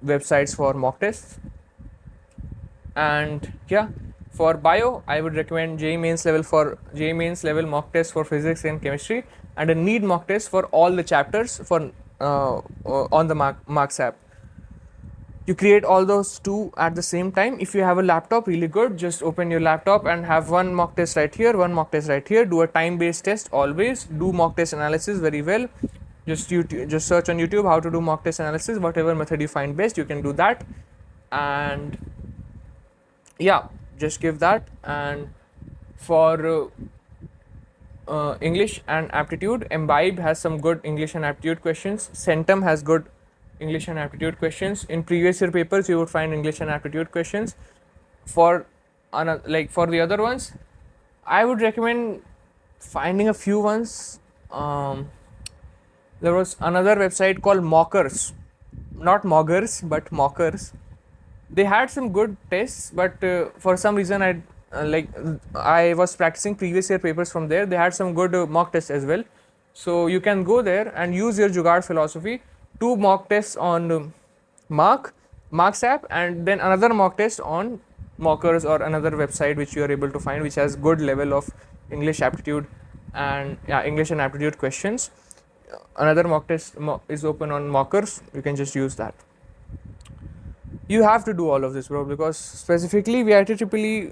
websites for mock tests. And yeah, for bio, I would recommend JEE Mains level mock test for physics and chemistry, and a NEET mock test for all the chapters for on the Marks app. You create all those 2 at the same time. If you have a laptop, really good. Just open your laptop and have one mock test right here, one mock test right here. Do a time-based test always. Do mock test analysis very well. Just search on YouTube how to do mock test analysis. Whatever method you find best, you can do that. And yeah, just give that. And for English and aptitude, Imbibe has some good English and aptitude questions. Centum has good English and aptitude questions. In previous year papers, you would find English and aptitude questions. For for the other ones, I would recommend finding a few ones. There was another website called Mockers, not Moggers, but Mockers. They had some good tests, but for some reason I was practicing previous year papers from there. They had some good mock tests as well. So you can go there and use your jugaad philosophy. 2 mock tests on Marks app, and then another mock test on Mockers or another website which you are able to find, which has good level of English aptitude and English and aptitude questions. Another mock test is open on Mockers. You can just use that. You have to do all of this, bro, because specifically VITEE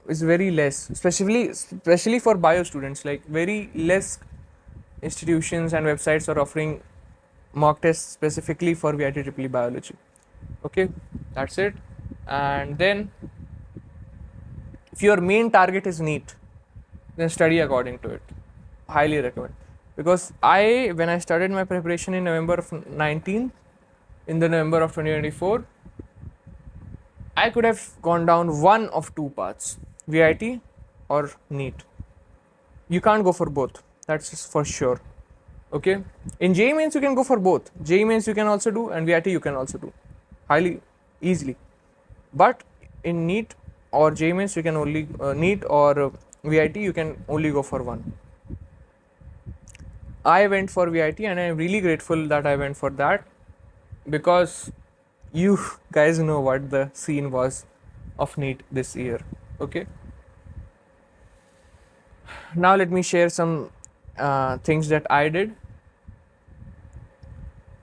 is very less, especially for bio students. Like, very less institutions and websites are offering mock tests specifically for VITEE biology. Okay, that's it. And then if your main target is NEET, then study according to it. Highly recommend, because when I started my preparation in November of 19, in the November of 2024, I could have gone down one of 2 paths, VITEE or NEET. You can't go for both, that's for sure. Okay, in JEE Mains you can go for both. JEE Mains you can also do, and VITEE you can also do highly easily. But in NEET or JEE Mains you can only NEET or VITEE you can only go for one. I went for VITEE, and I'm really grateful that I went for that, because you guys know what the scene was of NEET this year. Okay, now let me share some things that I did,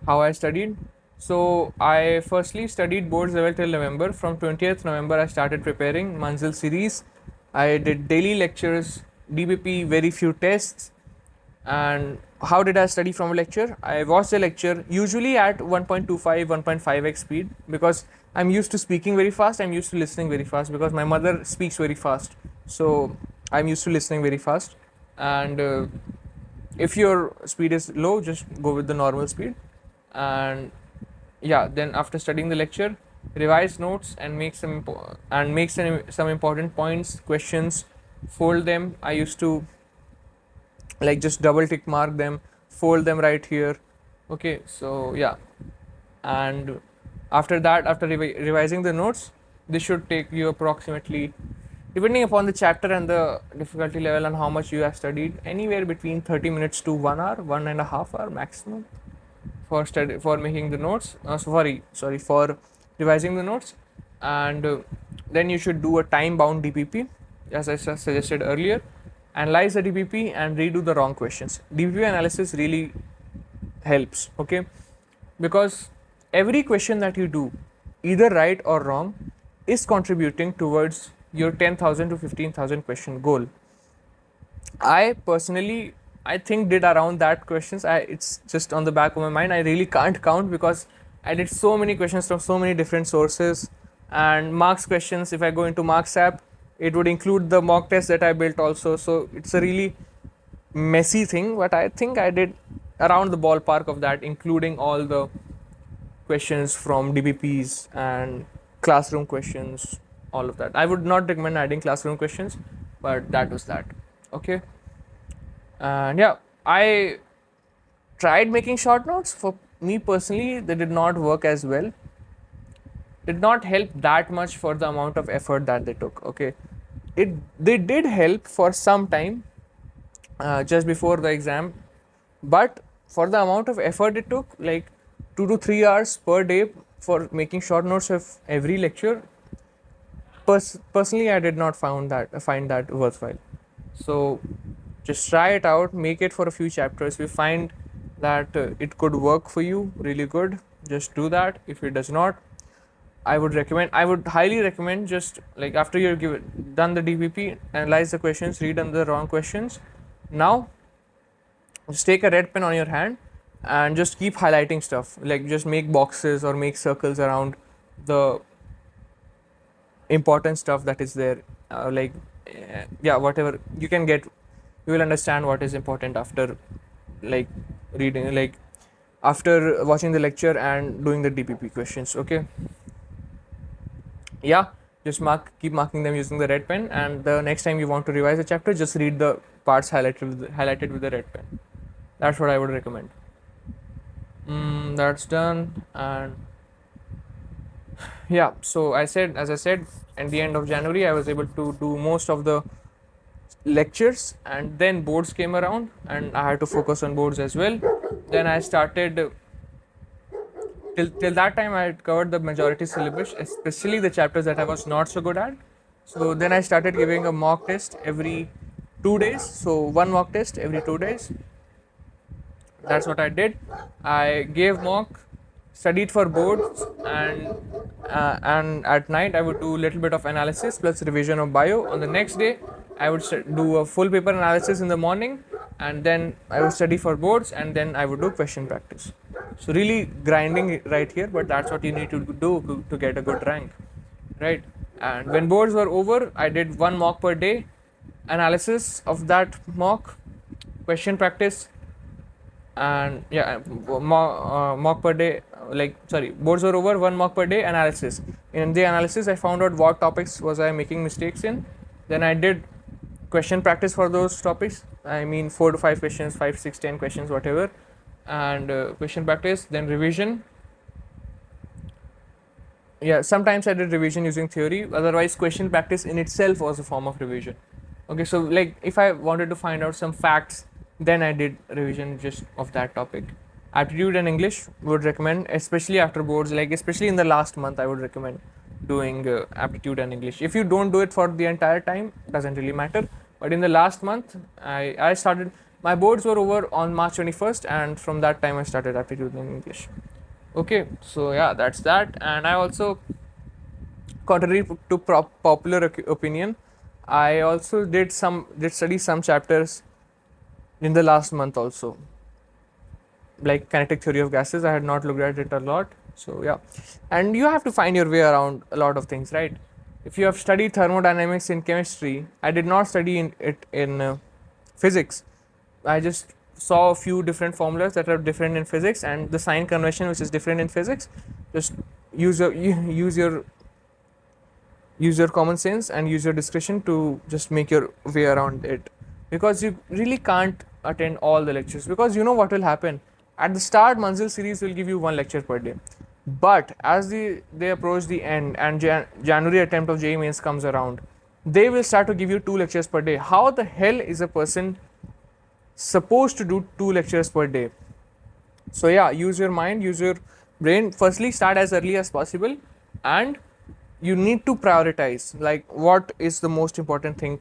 how I studied. So I firstly studied boards level till November. From 20th November, I started preparing Manzil series. I did daily lectures, DBP, very few tests. And how did I study from a lecture? I watched the lecture usually at 1.25, 1.5x speed because I'm used to speaking very fast. I'm used to listening very fast because my mother speaks very fast. So I'm used to listening very fast. And if your speed is low, just go with the normal speed. And yeah, then after studying the lecture, revise notes and make some important points, questions, fold them. I used to like just double tick mark them, fold them right here. Okay, so yeah, and after that, after revising the notes, this should take you approximately, depending upon the chapter and the difficulty level and how much you have studied, anywhere between 30 minutes to 1 hour, 1.5 hour maximum for study for making the notes. Sorry, for revising the notes. And then you should do a time bound DPP as I suggested earlier. Analyze the DPP and redo the wrong questions. DPP analysis really helps, okay, because every question that you do, either right or wrong, is contributing towards your 10,000 to 15,000 question goal. I personally, I think did around that questions. It's just on the back of my mind. I really can't count because I did so many questions from so many different sources. And marks questions, if I go into marks app, it would include the mock test that I built also. So it's a really messy thing, but I think I did around the ballpark of that, including all the questions from DBPs and classroom questions, all of that. I would not recommend adding classroom questions, but that was that. Okay. And yeah, I tried making short notes. For me personally, they did not work as well. Did not help that much for the amount of effort that they took. Okay, they did help for some time just before the exam, but for the amount of effort it took, like 2 to 3 hours per day for making short notes of every lecture. Personally, I did not find that worthwhile. So just try it out, make it for a few chapters. If you find that it could work for you really good, just do that. If it does not, I would highly recommend, just like after you've done the DPP, analyze the questions, read on the wrong questions. Now just take a red pen on your hand and just keep highlighting stuff, like just make boxes or make circles around the important stuff that is there. Yeah, whatever you can get, you will understand what is important after like reading, like after watching the lecture and doing the DPP questions. Okay, yeah, just keep marking them using the red pen, and the next time you want to revise a chapter, just read the parts highlighted with the red pen. That's what I would recommend. That's done. And yeah, so as I said, at the end of January, I was able to do most of the lectures, and then boards came around and I had to focus on boards as well. Then I started, till that time I had covered the majority syllabus, especially the chapters that I was not so good at. So then I started giving a mock test every 2 days, so one mock test every 2 days. That's what I did. I gave mock, studied for boards, and at night I would do a little bit of analysis plus revision of bio. On the next day, I would do a full paper analysis in the morning, and then I would study for boards, and then I would do question practice. So really grinding right here, but that's what you need to do to get a good rank, right? And when boards were over, I did one mock per day, analysis of that mock, question practice, and yeah, mock per day, boards were over, one mock per day, analysis. In the analysis, I found out what topics was I making mistakes in. Then I did question practice for those topics. I mean 4 to 5 questions, 5, 6, 10 questions, whatever, and question practice, then revision. Yeah, sometimes I did revision using theory, otherwise question practice in itself was a form of revision. Okay, so like if I wanted to find out some facts, then I did revision just of that topic. Aptitude and English would recommend, especially after boards, like especially in the last month, I would recommend doing aptitude and English. If you don't do it for the entire time, doesn't really matter. But in the last month, I started, my boards were over on March 21st, and from that time I started aptitude and English. Okay, so yeah, that's that. And I also, contrary to popular opinion, I also did study some chapters in the last month also, like kinetic theory of gases. I had not looked at it a lot. So yeah, and you have to find your way around a lot of things, right? If you have studied thermodynamics in chemistry, I did not study it in physics. I just saw a few different formulas that are different in physics, and the sign convention which is different in physics. Just use your use your common sense and use your discretion to just make your way around it, because you really can't attend all the lectures, because you know what will happen at the start. Manzil series will give you one lecture per day, but as they approach the end and January attempt of JEE mains comes around, they will start to give you two lectures per day. How the hell is a person supposed to do two lectures per day? So yeah, use your mind, use your brain. Firstly, start as early as possible, and you need to prioritize, like what is the most important thing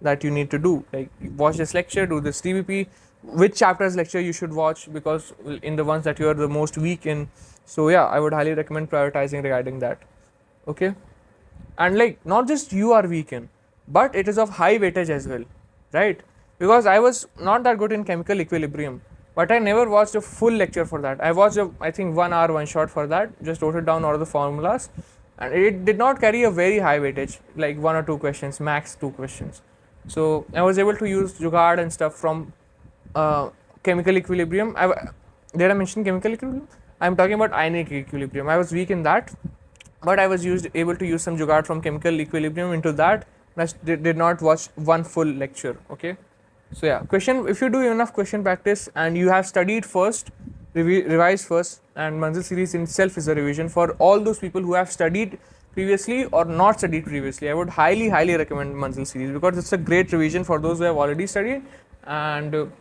that you need to do. Like, watch this lecture, do this TBP, which chapters lecture you should watch, because in the ones that you are the most weak in. So yeah, I would highly recommend prioritizing regarding that. Okay, and like not just you are weak in, but it is of high weightage as well, right? Because I was not that good in chemical equilibrium, but I never watched a full lecture for that. I watched I think 1 hour one shot for that, just wrote it down all the formulas, and it did not carry a very high weightage, like one or two questions, max two questions. So I was able to use Jugaad and stuff from uh, chemical equilibrium. Did I mention chemical equilibrium? I'm talking about ionic equilibrium. I was weak in that, but I was able to use some jugaad from chemical equilibrium into that. I did not watch one full lecture. Okay, so yeah, question. If you do enough question practice and you have studied first, revise first, and Manzil series in itself is a revision for all those people who have studied previously or not studied previously. I would highly recommend Manzil series, because it's a great revision for those who have already studied, and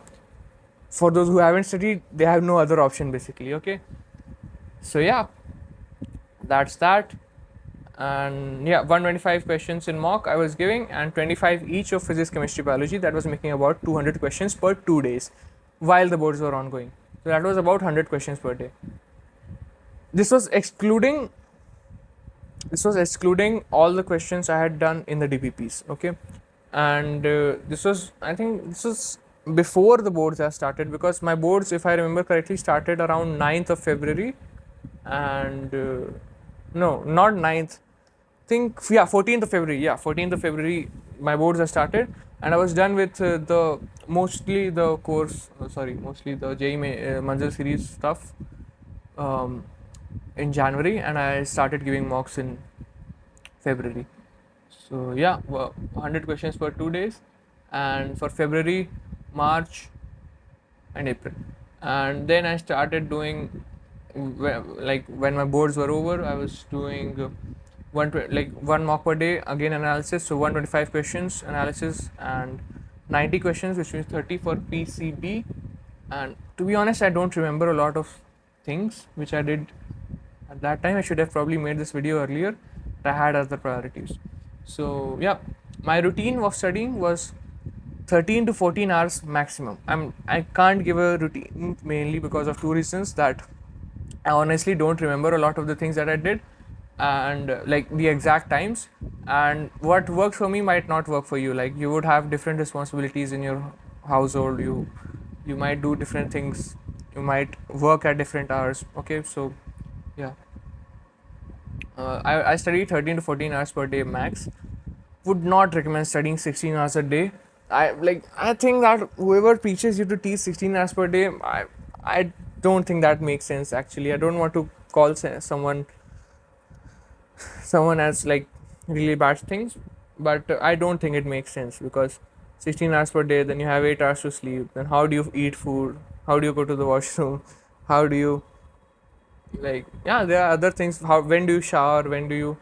for those who haven't studied, they have no other option basically. Okay, so yeah, that's that. And yeah, 125 questions in mock I was giving, and 25 each of physics, chemistry, biology. That was making about 200 questions per 2 days while the boards were ongoing. So that was about 100 questions per day. This was excluding all the questions I had done in the DPPs. Okay, and this was, I think this was before the boards have started, because my boards, if I remember correctly, started around 9th of February, and no, not 9th, think, yeah, 14th of February. Yeah, 14th of February my boards have started, and I was done with the mostly the course. Mostly the JEE Manzil series stuff um, in January, and I started giving mocks in February. So yeah, 100 questions for 2 days, and for February, March, and April. And then I started doing, like when my boards were over, I was doing one mock per day, again analysis. So 125 questions analysis and 90 questions, which means 30 for PCB. And to be honest, I don't remember a lot of things which I did at that time. I should have probably made this video earlier, but I had other priorities. So yeah, my routine of studying was 13 to 14 hours maximum. I can't give a routine, mainly because of two reasons: that I honestly don't remember a lot of the things that I did, and like the exact times, and what works for me might not work for you. Like, you would have different responsibilities in your household, you might do different things, you might work at different hours. Okay, so yeah, I study 13 to 14 hours per day max. Would not recommend studying 16 hours a day. I think that whoever preaches you to teach 16 hours per day, I don't think that makes sense. Actually, I don't want to call someone as like really bad things, but I don't think it makes sense, because 16 hours per day, then you have 8 hours to sleep. Then how do you eat food? How do you go to the washroom? How do you, like, yeah, there are other things. How, when do you shower? When do you,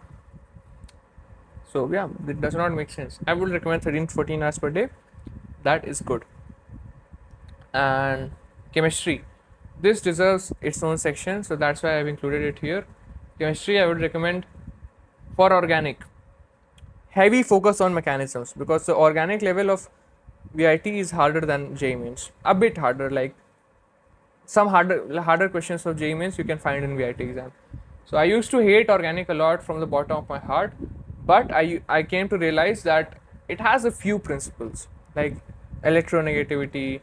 so yeah, it does not make sense. I would recommend 13 to 14 hours per day. That is good. And chemistry, this deserves its own section, so that's why I've included it here. Chemistry, I would recommend for organic, heavy focus on mechanisms, because the organic level of VIT is harder than JEE mains, a bit harder, like some harder questions of JEE Mains you can find in VIT exam. So I used to hate organic a lot from the bottom of my heart, but I came to realize that it has a few principles like electronegativity,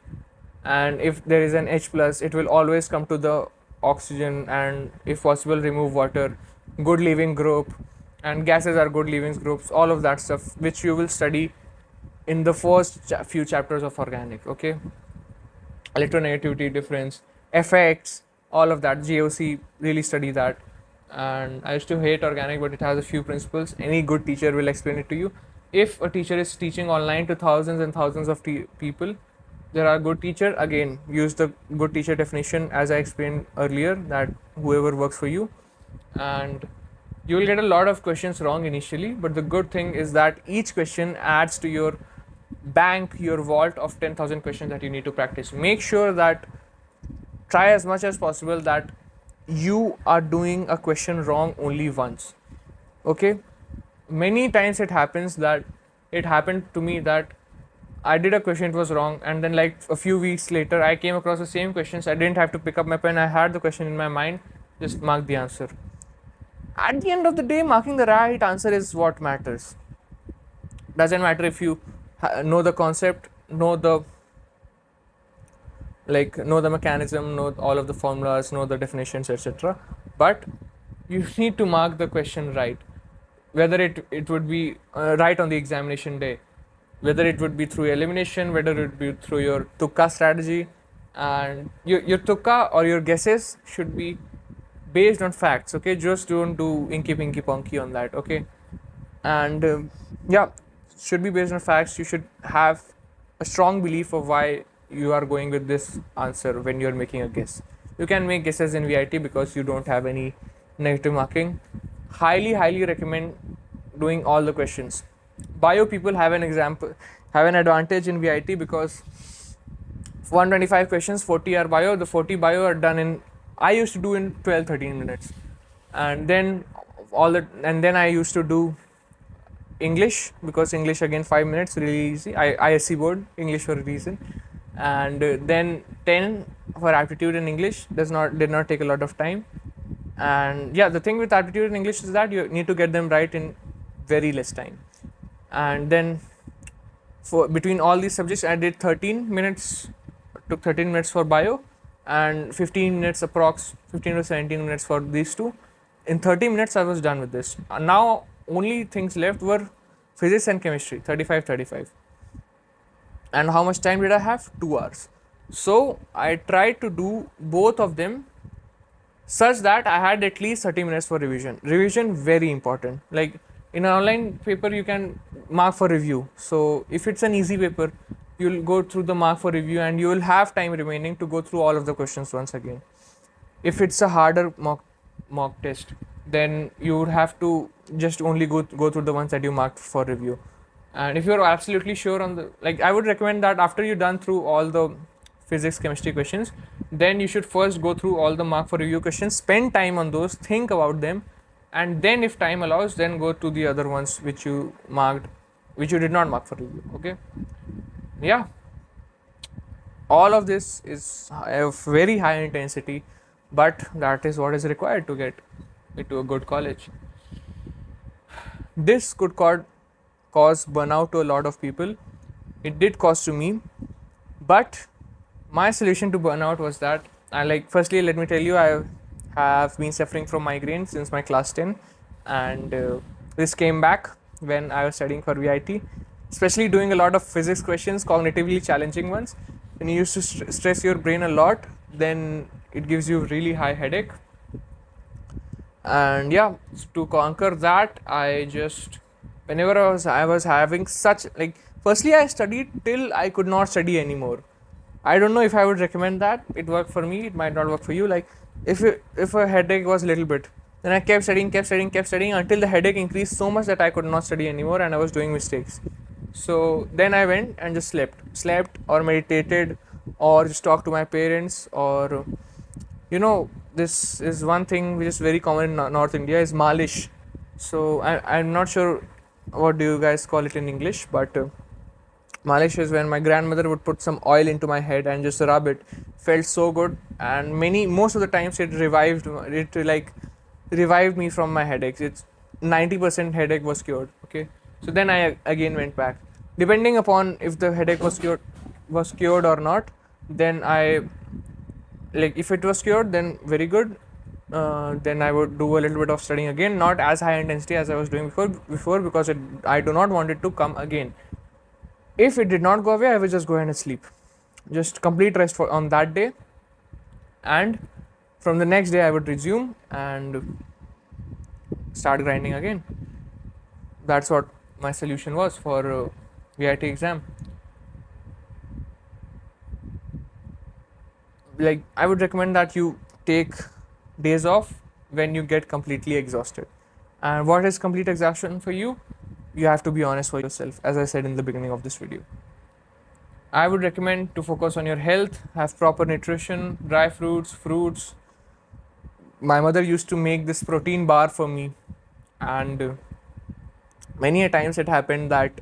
and if there is an H plus, it will always come to the oxygen, and if possible remove water, good leaving group, and gases are good leaving groups, all of that stuff which you will study in the first few chapters of organic. Okay, electronegativity difference, effects, all of that. GOC really study that. And I used to hate organic, but it has a few principles. Any good teacher will explain it to you. If a teacher is teaching online to thousands and thousands of people, there are good teacher. Again, use the good teacher definition as I explained earlier, that whoever works for you, and you will get a lot of questions wrong initially, but the good thing is that each question adds to your bank, your vault of 10,000 questions that you need to practice. Make sure that try as much as possible that you are doing a question wrong only once. Okay, many times it happens that it happened to me that I did a question, it was wrong, and then like a few weeks later I came across the same questions. I didn't have to pick up my pen, I had the question in my mind, just mark the answer. At the end of the day, marking the right answer is what matters. Doesn't matter if you know the concept, know the mechanism, know all of the formulas, know the definitions, etc. But you need to mark the question right, whether it would be right on the examination day, whether it would be through elimination, whether it would be through your tukka strategy, and your tukka or your guesses should be based on facts. Okay, just don't do inky pinky ponky on that. Okay, and yeah, should be based on facts. You should have a strong belief of why you are going with this answer when you're making a guess. You can make guesses in VIT because you don't have any negative marking. Highly recommend doing all the questions. Bio people have an advantage in VIT because 125 questions, 40 are bio. The 40 bio are done in, I used to do in 12-13 minutes, and then I used to do English, because English again 5 minutes, really easy. ISC board English for a reason, and then 10 for aptitude in English did not take a lot of time. And yeah, the thing with aptitude in English is that you need to get them right in very less time. And then for between all these subjects, I did 13 minutes, took 13 minutes for bio, and 15 minutes approx, 15 to 17 minutes for these two. In 30 minutes I was done with this. Now only things left were physics and chemistry, 35. And how much time did I have? 2 hours. So I tried to do both of them such that I had at least 30 minutes for revision. Revision very important. Like in an online paper you can mark for review. So if it's an easy paper, you'll go through the mark for review and you will have time remaining to go through all of the questions once again. If it's a harder mock test, then you would have to just only go through the ones that you marked for review. And if you're absolutely sure on the, like, I would recommend that after you're done through all the physics chemistry questions, then you should first go through all the mark for review questions, spend time on those, think about them, and then if time allows, then go to the other ones which you marked, which you did not mark for review. Okay, yeah, all of this is of very high intensity, but that is what is required to get into a good college. This could cause burnout to a lot of people. It did cause to me, but my solution to burnout was that firstly, let me tell you, I have been suffering from migraines since my class 10, and this came back when I was studying for VIT, especially doing a lot of physics questions, cognitively challenging ones. When you used to stress your brain a lot, then it gives you really high headache. And yeah, to conquer that, whenever I was having such, firstly I studied till I could not study anymore. I don't know if I would recommend that. It worked for me, it might not work for you. Like if a headache was a little bit, then I kept studying until the headache increased so much that I could not study anymore and I was doing mistakes. So then I went and just slept or meditated or just talked to my parents, or this is one thing which is very common in North India, is malish. So I'm not sure what do you guys call it in English, but malicious when my grandmother would put some oil into my head and just rub it. Felt so good, and most of the times it revived me from my headaches. It's 90% headache was cured. Okay, so then I again went back. Depending upon if the headache was cured or not, then I, like, if it was cured, then very good. Then I would do a little bit of studying again, not as high intensity as I was doing before, because I do not want it to come again. If it did not go away, I will just go ahead and sleep. Just complete rest on that day, and from the next day I would resume and start grinding again. That's what my solution was for VIT exam. Like, I would recommend that you take days off when you get completely exhausted. And what is complete exhaustion for you? You have to be honest for yourself, as I said in the beginning of this video. I would recommend to focus on your health, have proper nutrition, dry fruits. My mother used to make this protein bar for me, and many a times it happened that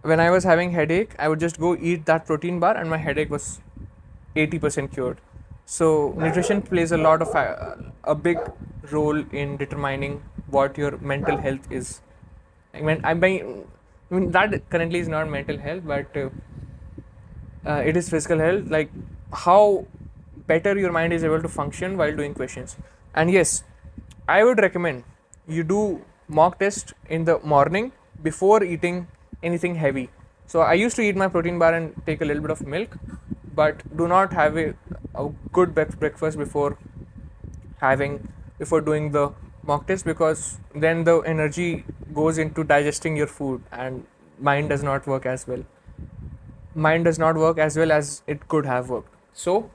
when I was having headache, I would just go eat that protein bar and my headache was 80% cured. So nutrition plays a big role in determining what your mental health is. I mean that currently is not mental health, but it is physical health. Like, how better your mind is able to function while doing questions. And yes, I would recommend you do mock test in the morning before eating anything heavy. So I used to eat my protein bar and take a little bit of milk, but do not have a good breakfast before doing the mock test, because then the energy goes into digesting your food and mind does not work as well. Mind does not work as well as it could have worked. So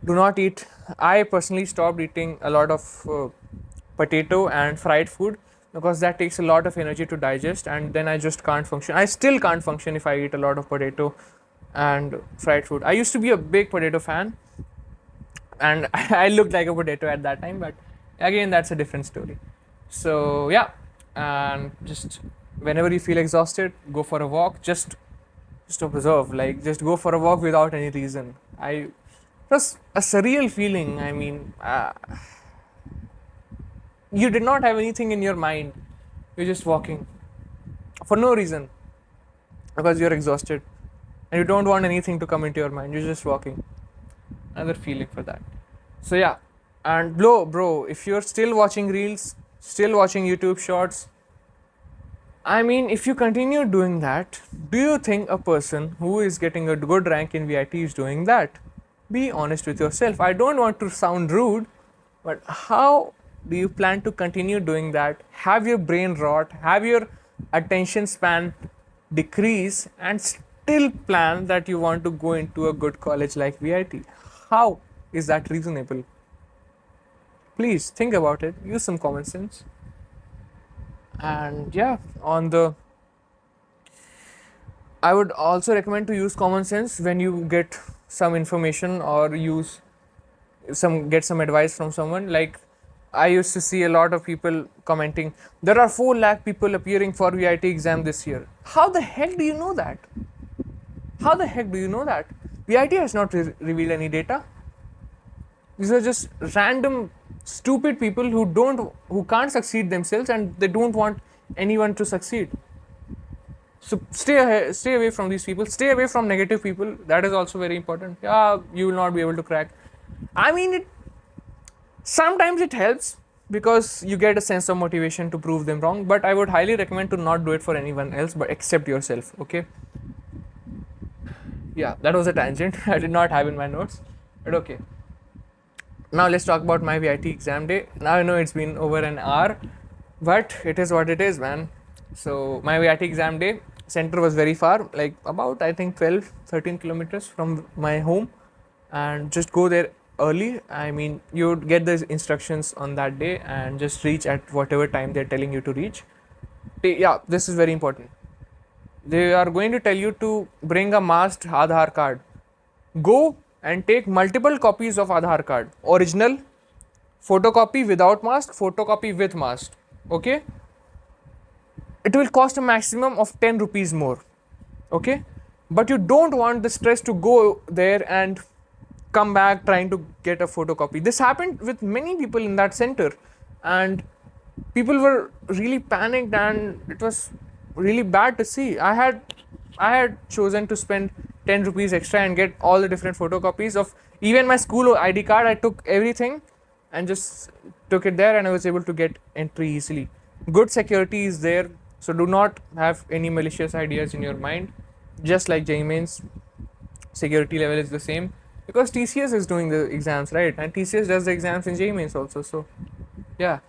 do not eat. I personally stopped eating a lot of potato and fried food, because that takes a lot of energy to digest, and then I just can't function. I still can't function if I eat a lot of potato and fried food. I used to be a big potato fan, and I looked like a potato at that time, but again, that's a different story. So yeah, and just whenever you feel exhausted, go for a walk. Just observe, like, just go for a walk without any reason. It was a surreal feeling. I mean, you did not have anything in your mind. You're just walking for no reason, because you're exhausted and you don't want anything to come into your mind. You're just walking. Another feeling for that. So yeah, and bro, if you're still watching reels, still watching YouTube shorts, I mean, if you continue doing that, do you think a person who is getting a good rank in VIT is doing that? Be honest with yourself. I don't want to sound rude, but how do you plan to continue doing that? Have your brain rot, have your attention span decrease, and still plan that you want to go into a good college like VIT? How is that reasonable? Please think about it. Use some common sense. And yeah, I would also recommend to use common sense when you get some information or get some advice from someone. Like, I used to see a lot of people commenting, there are 4 lakh people appearing for VIT exam this year. How the heck do you know that? VIT has not revealed any data. These are just random stupid people who can't succeed themselves, and they don't want anyone to succeed. So stay away from these people. Stay away from negative people. That is also very important. Yeah, you will not be able to crack. I mean, sometimes it helps because you get a sense of motivation to prove them wrong, but I would highly recommend to not do it for anyone else but except yourself. Okay. Yeah, that was a tangent. I did not have in my notes, but okay. Now let's talk about my VIT exam day. Now I know it's been over an hour, but it is what it is, man. So my VIT exam day center was very far, like about, I think, 12-13 kilometers from my home, and just go there early. I mean, you would get the instructions on that day and just reach at whatever time they're telling you to reach. Yeah, this is very important. They are going to tell you to bring a masked Aadhaar card. Go and take multiple copies of Aadhaar card. Original, photocopy without mask, photocopy with mask. Okay? It will cost a maximum of 10 rupees more. okay? But you don't want the stress to go there and come back trying to get a photocopy. This happened with many people in that center, and people were really panicked, and it was really bad to see. I had chosen to spend 10 rupees extra and get all the different photocopies of even my school ID card. I took everything and just took it there, and I was able to get entry easily. Good security is there, so do not have any malicious ideas in your mind. Just like JEE Mains, security level is the same, because TCS is doing the exams, right? And TCS does the exams in JEE Mains also. So yeah,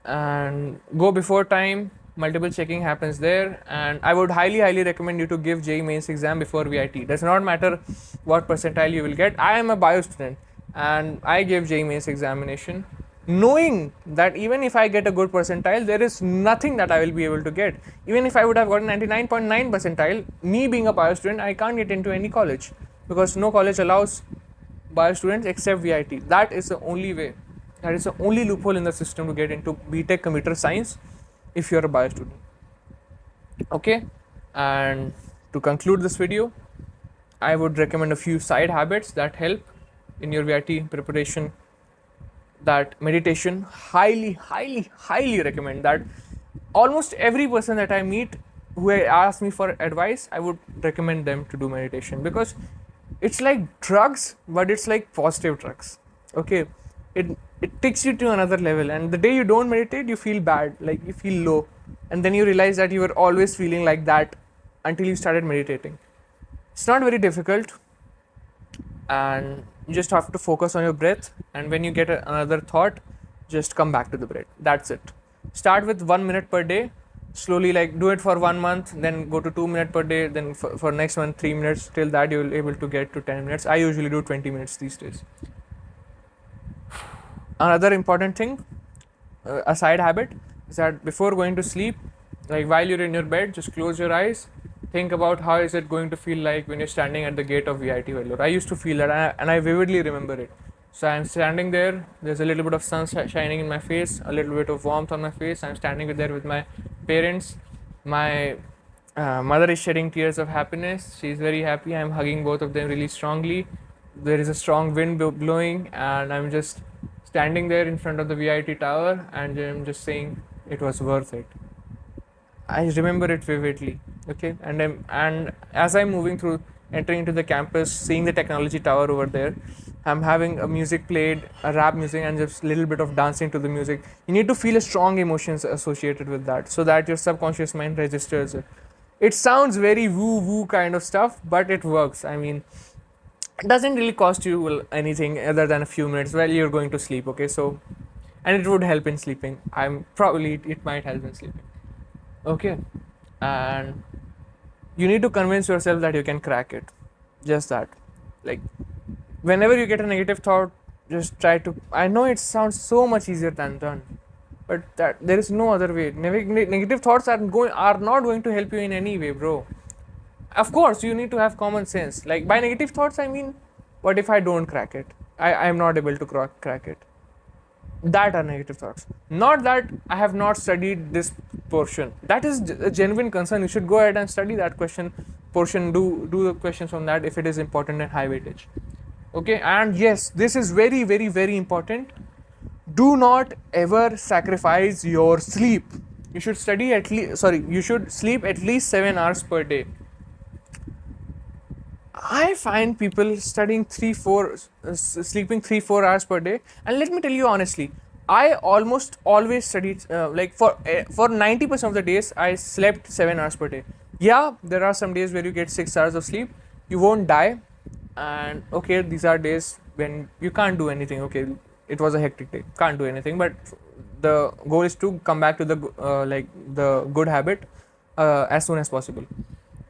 and go before time. Multiple checking happens there, and I would highly recommend you to give JEE Mains exam before VIT. Does not matter what percentile you will get. I am a bio student, and I gave JEE Mains examination knowing that even if I get a good percentile, there is nothing that I will be able to get. Even if I would have gotten 99.9 percentile, me being a bio student, I can't get into any college, because no college allows bio students except VIT. That is the only way. That is the only loophole in the system to get into BTech Computer Science if you're a bio student. Okay, and to conclude this video, I would recommend a few side habits that help in your VIT preparation. That meditation, highly recommend that. Almost every person that I meet who asks me for advice, I would recommend them to do meditation, because it's like drugs, but it's like positive drugs. Okay, it takes you to another level, and the day you don't meditate, you feel bad, like you feel low, and then you realize that you were always feeling like that until you started meditating. It's not very difficult, and you just have to focus on your breath, and when you get another thought, just come back to the breath. That's it. Start with 1 minute per day, slowly, like do it for 1 month, then go to 2 minutes per day, then for next month 3 minutes, till that you will able to get to 10 minutes. I usually do 20 minutes these days. Another important thing, a side habit, is that before going to sleep, like while you're in your bed, just close your eyes, think about how is it going to feel like when you're standing at the gate of VIT Vellore. I used to feel that, and I vividly remember it. So I'm standing there, there's a little bit of sun shining in my face, a little bit of warmth on my face. I'm standing there with my parents. My mother is shedding tears of happiness. She's very happy. I'm hugging both of them really strongly. There is a strong wind blowing, and I'm just standing there in front of the VIT tower, and I'm just saying it was worth it. I remember it vividly. Okay, and as I'm moving through, entering into the campus, seeing the technology tower over there, I'm having a music played, a rap music, and just a little bit of dancing to the music. You need to feel a strong emotions associated with that, so that your subconscious mind registers it. It sounds very woo kind of stuff, but it works. I mean, it doesn't really cost you anything other than a few minutes while you're going to sleep. Okay, so, and it would help in sleeping. It might help in sleeping. Okay, and you need to convince yourself that you can crack it. Just that. Like, whenever you get a negative thought, just try to. I know it sounds so much easier than done, but that there is no other way. Negative thoughts are not going to help you in any way, bro. Of course, you need to have common sense. Like, by negative thoughts, I mean, what if I don't crack it? I am not able to crack it. That are negative thoughts. Not that I have not studied this portion. That is a genuine concern. You should go ahead and study that portion. Do the questions on that if it is important and high weightage. Okay, and yes, this is very important. Do not ever sacrifice your sleep. You should you should sleep at least 7 hours per day. I find people studying sleeping 3-4 hours per day, and let me tell you honestly, I almost always studied like for 90% of the days I slept 7 hours per day. Yeah, there are some days where you get 6 hours of sleep, you won't die, and okay, these are days when you can't do anything. Okay, it was a hectic day, can't do anything, but the goal is to come back to the good habit as soon as possible,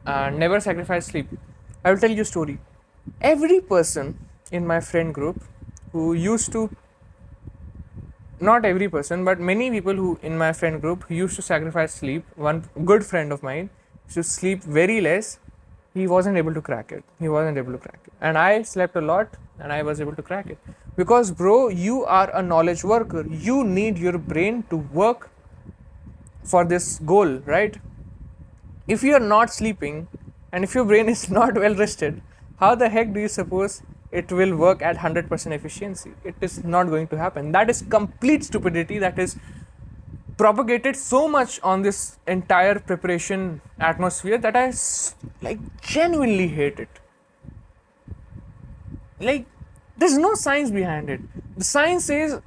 and never sacrifice sleep. I will tell you a story. Every person in my friend group who used to, not every person, but many people who in my friend group who used to sacrifice sleep, one good friend of mine used to sleep very less, he wasn't able to crack it. And I slept a lot, and I was able to crack it. Because, bro, you are a knowledge worker. You need your brain to work for this goal, right? If you are not sleeping, And if your brain is not well rested, how the heck do you suppose it will work at 100% efficiency? It is not going to happen. That is complete stupidity that is propagated so much on this entire preparation atmosphere that I like genuinely hate it. Like, there's no science behind it. The science says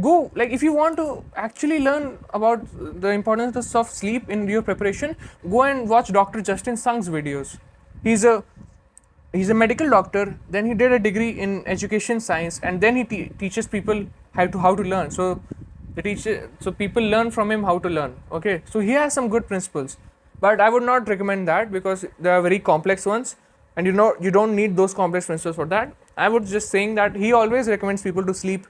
go, like, if you want to actually learn about the importance of sleep in your preparation, go and watch Dr. Justin Sung's videos. He's a medical doctor, then he did a degree in education science, and then he teaches people how to learn. So people learn from him how to learn. Okay, so he has some good principles, but I would not recommend that because they are very complex ones, and you don't need those complex principles for that. I would just saying that he always recommends people to sleep,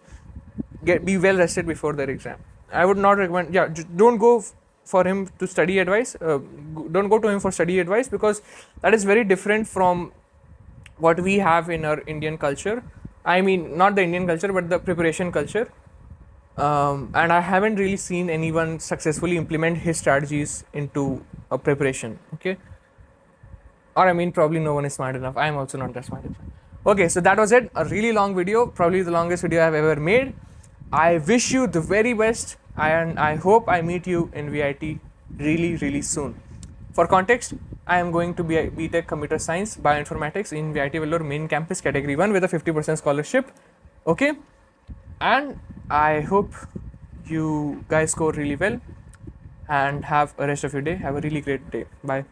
be well rested before their exam. I would not recommend. Yeah, don't go for him to study advice. Don't go to him for study advice because that is very different from what we have in our Indian culture. I mean, not the Indian culture, but the preparation culture. And I haven't really seen anyone successfully implement his strategies into a preparation. Okay, or I mean, probably no one is smart enough. I am also not that smart enough. Okay, so that was it. A really long video, probably the longest video I've ever made. I wish you the very best, and I hope I meet you in VIT really soon. For context, I am going to be a BTech Computer Science Bioinformatics in VIT Vellore main campus category 1 with a 50% scholarship. Okay, and I hope you guys score really well and have a rest of your day. Have a really great day. Bye.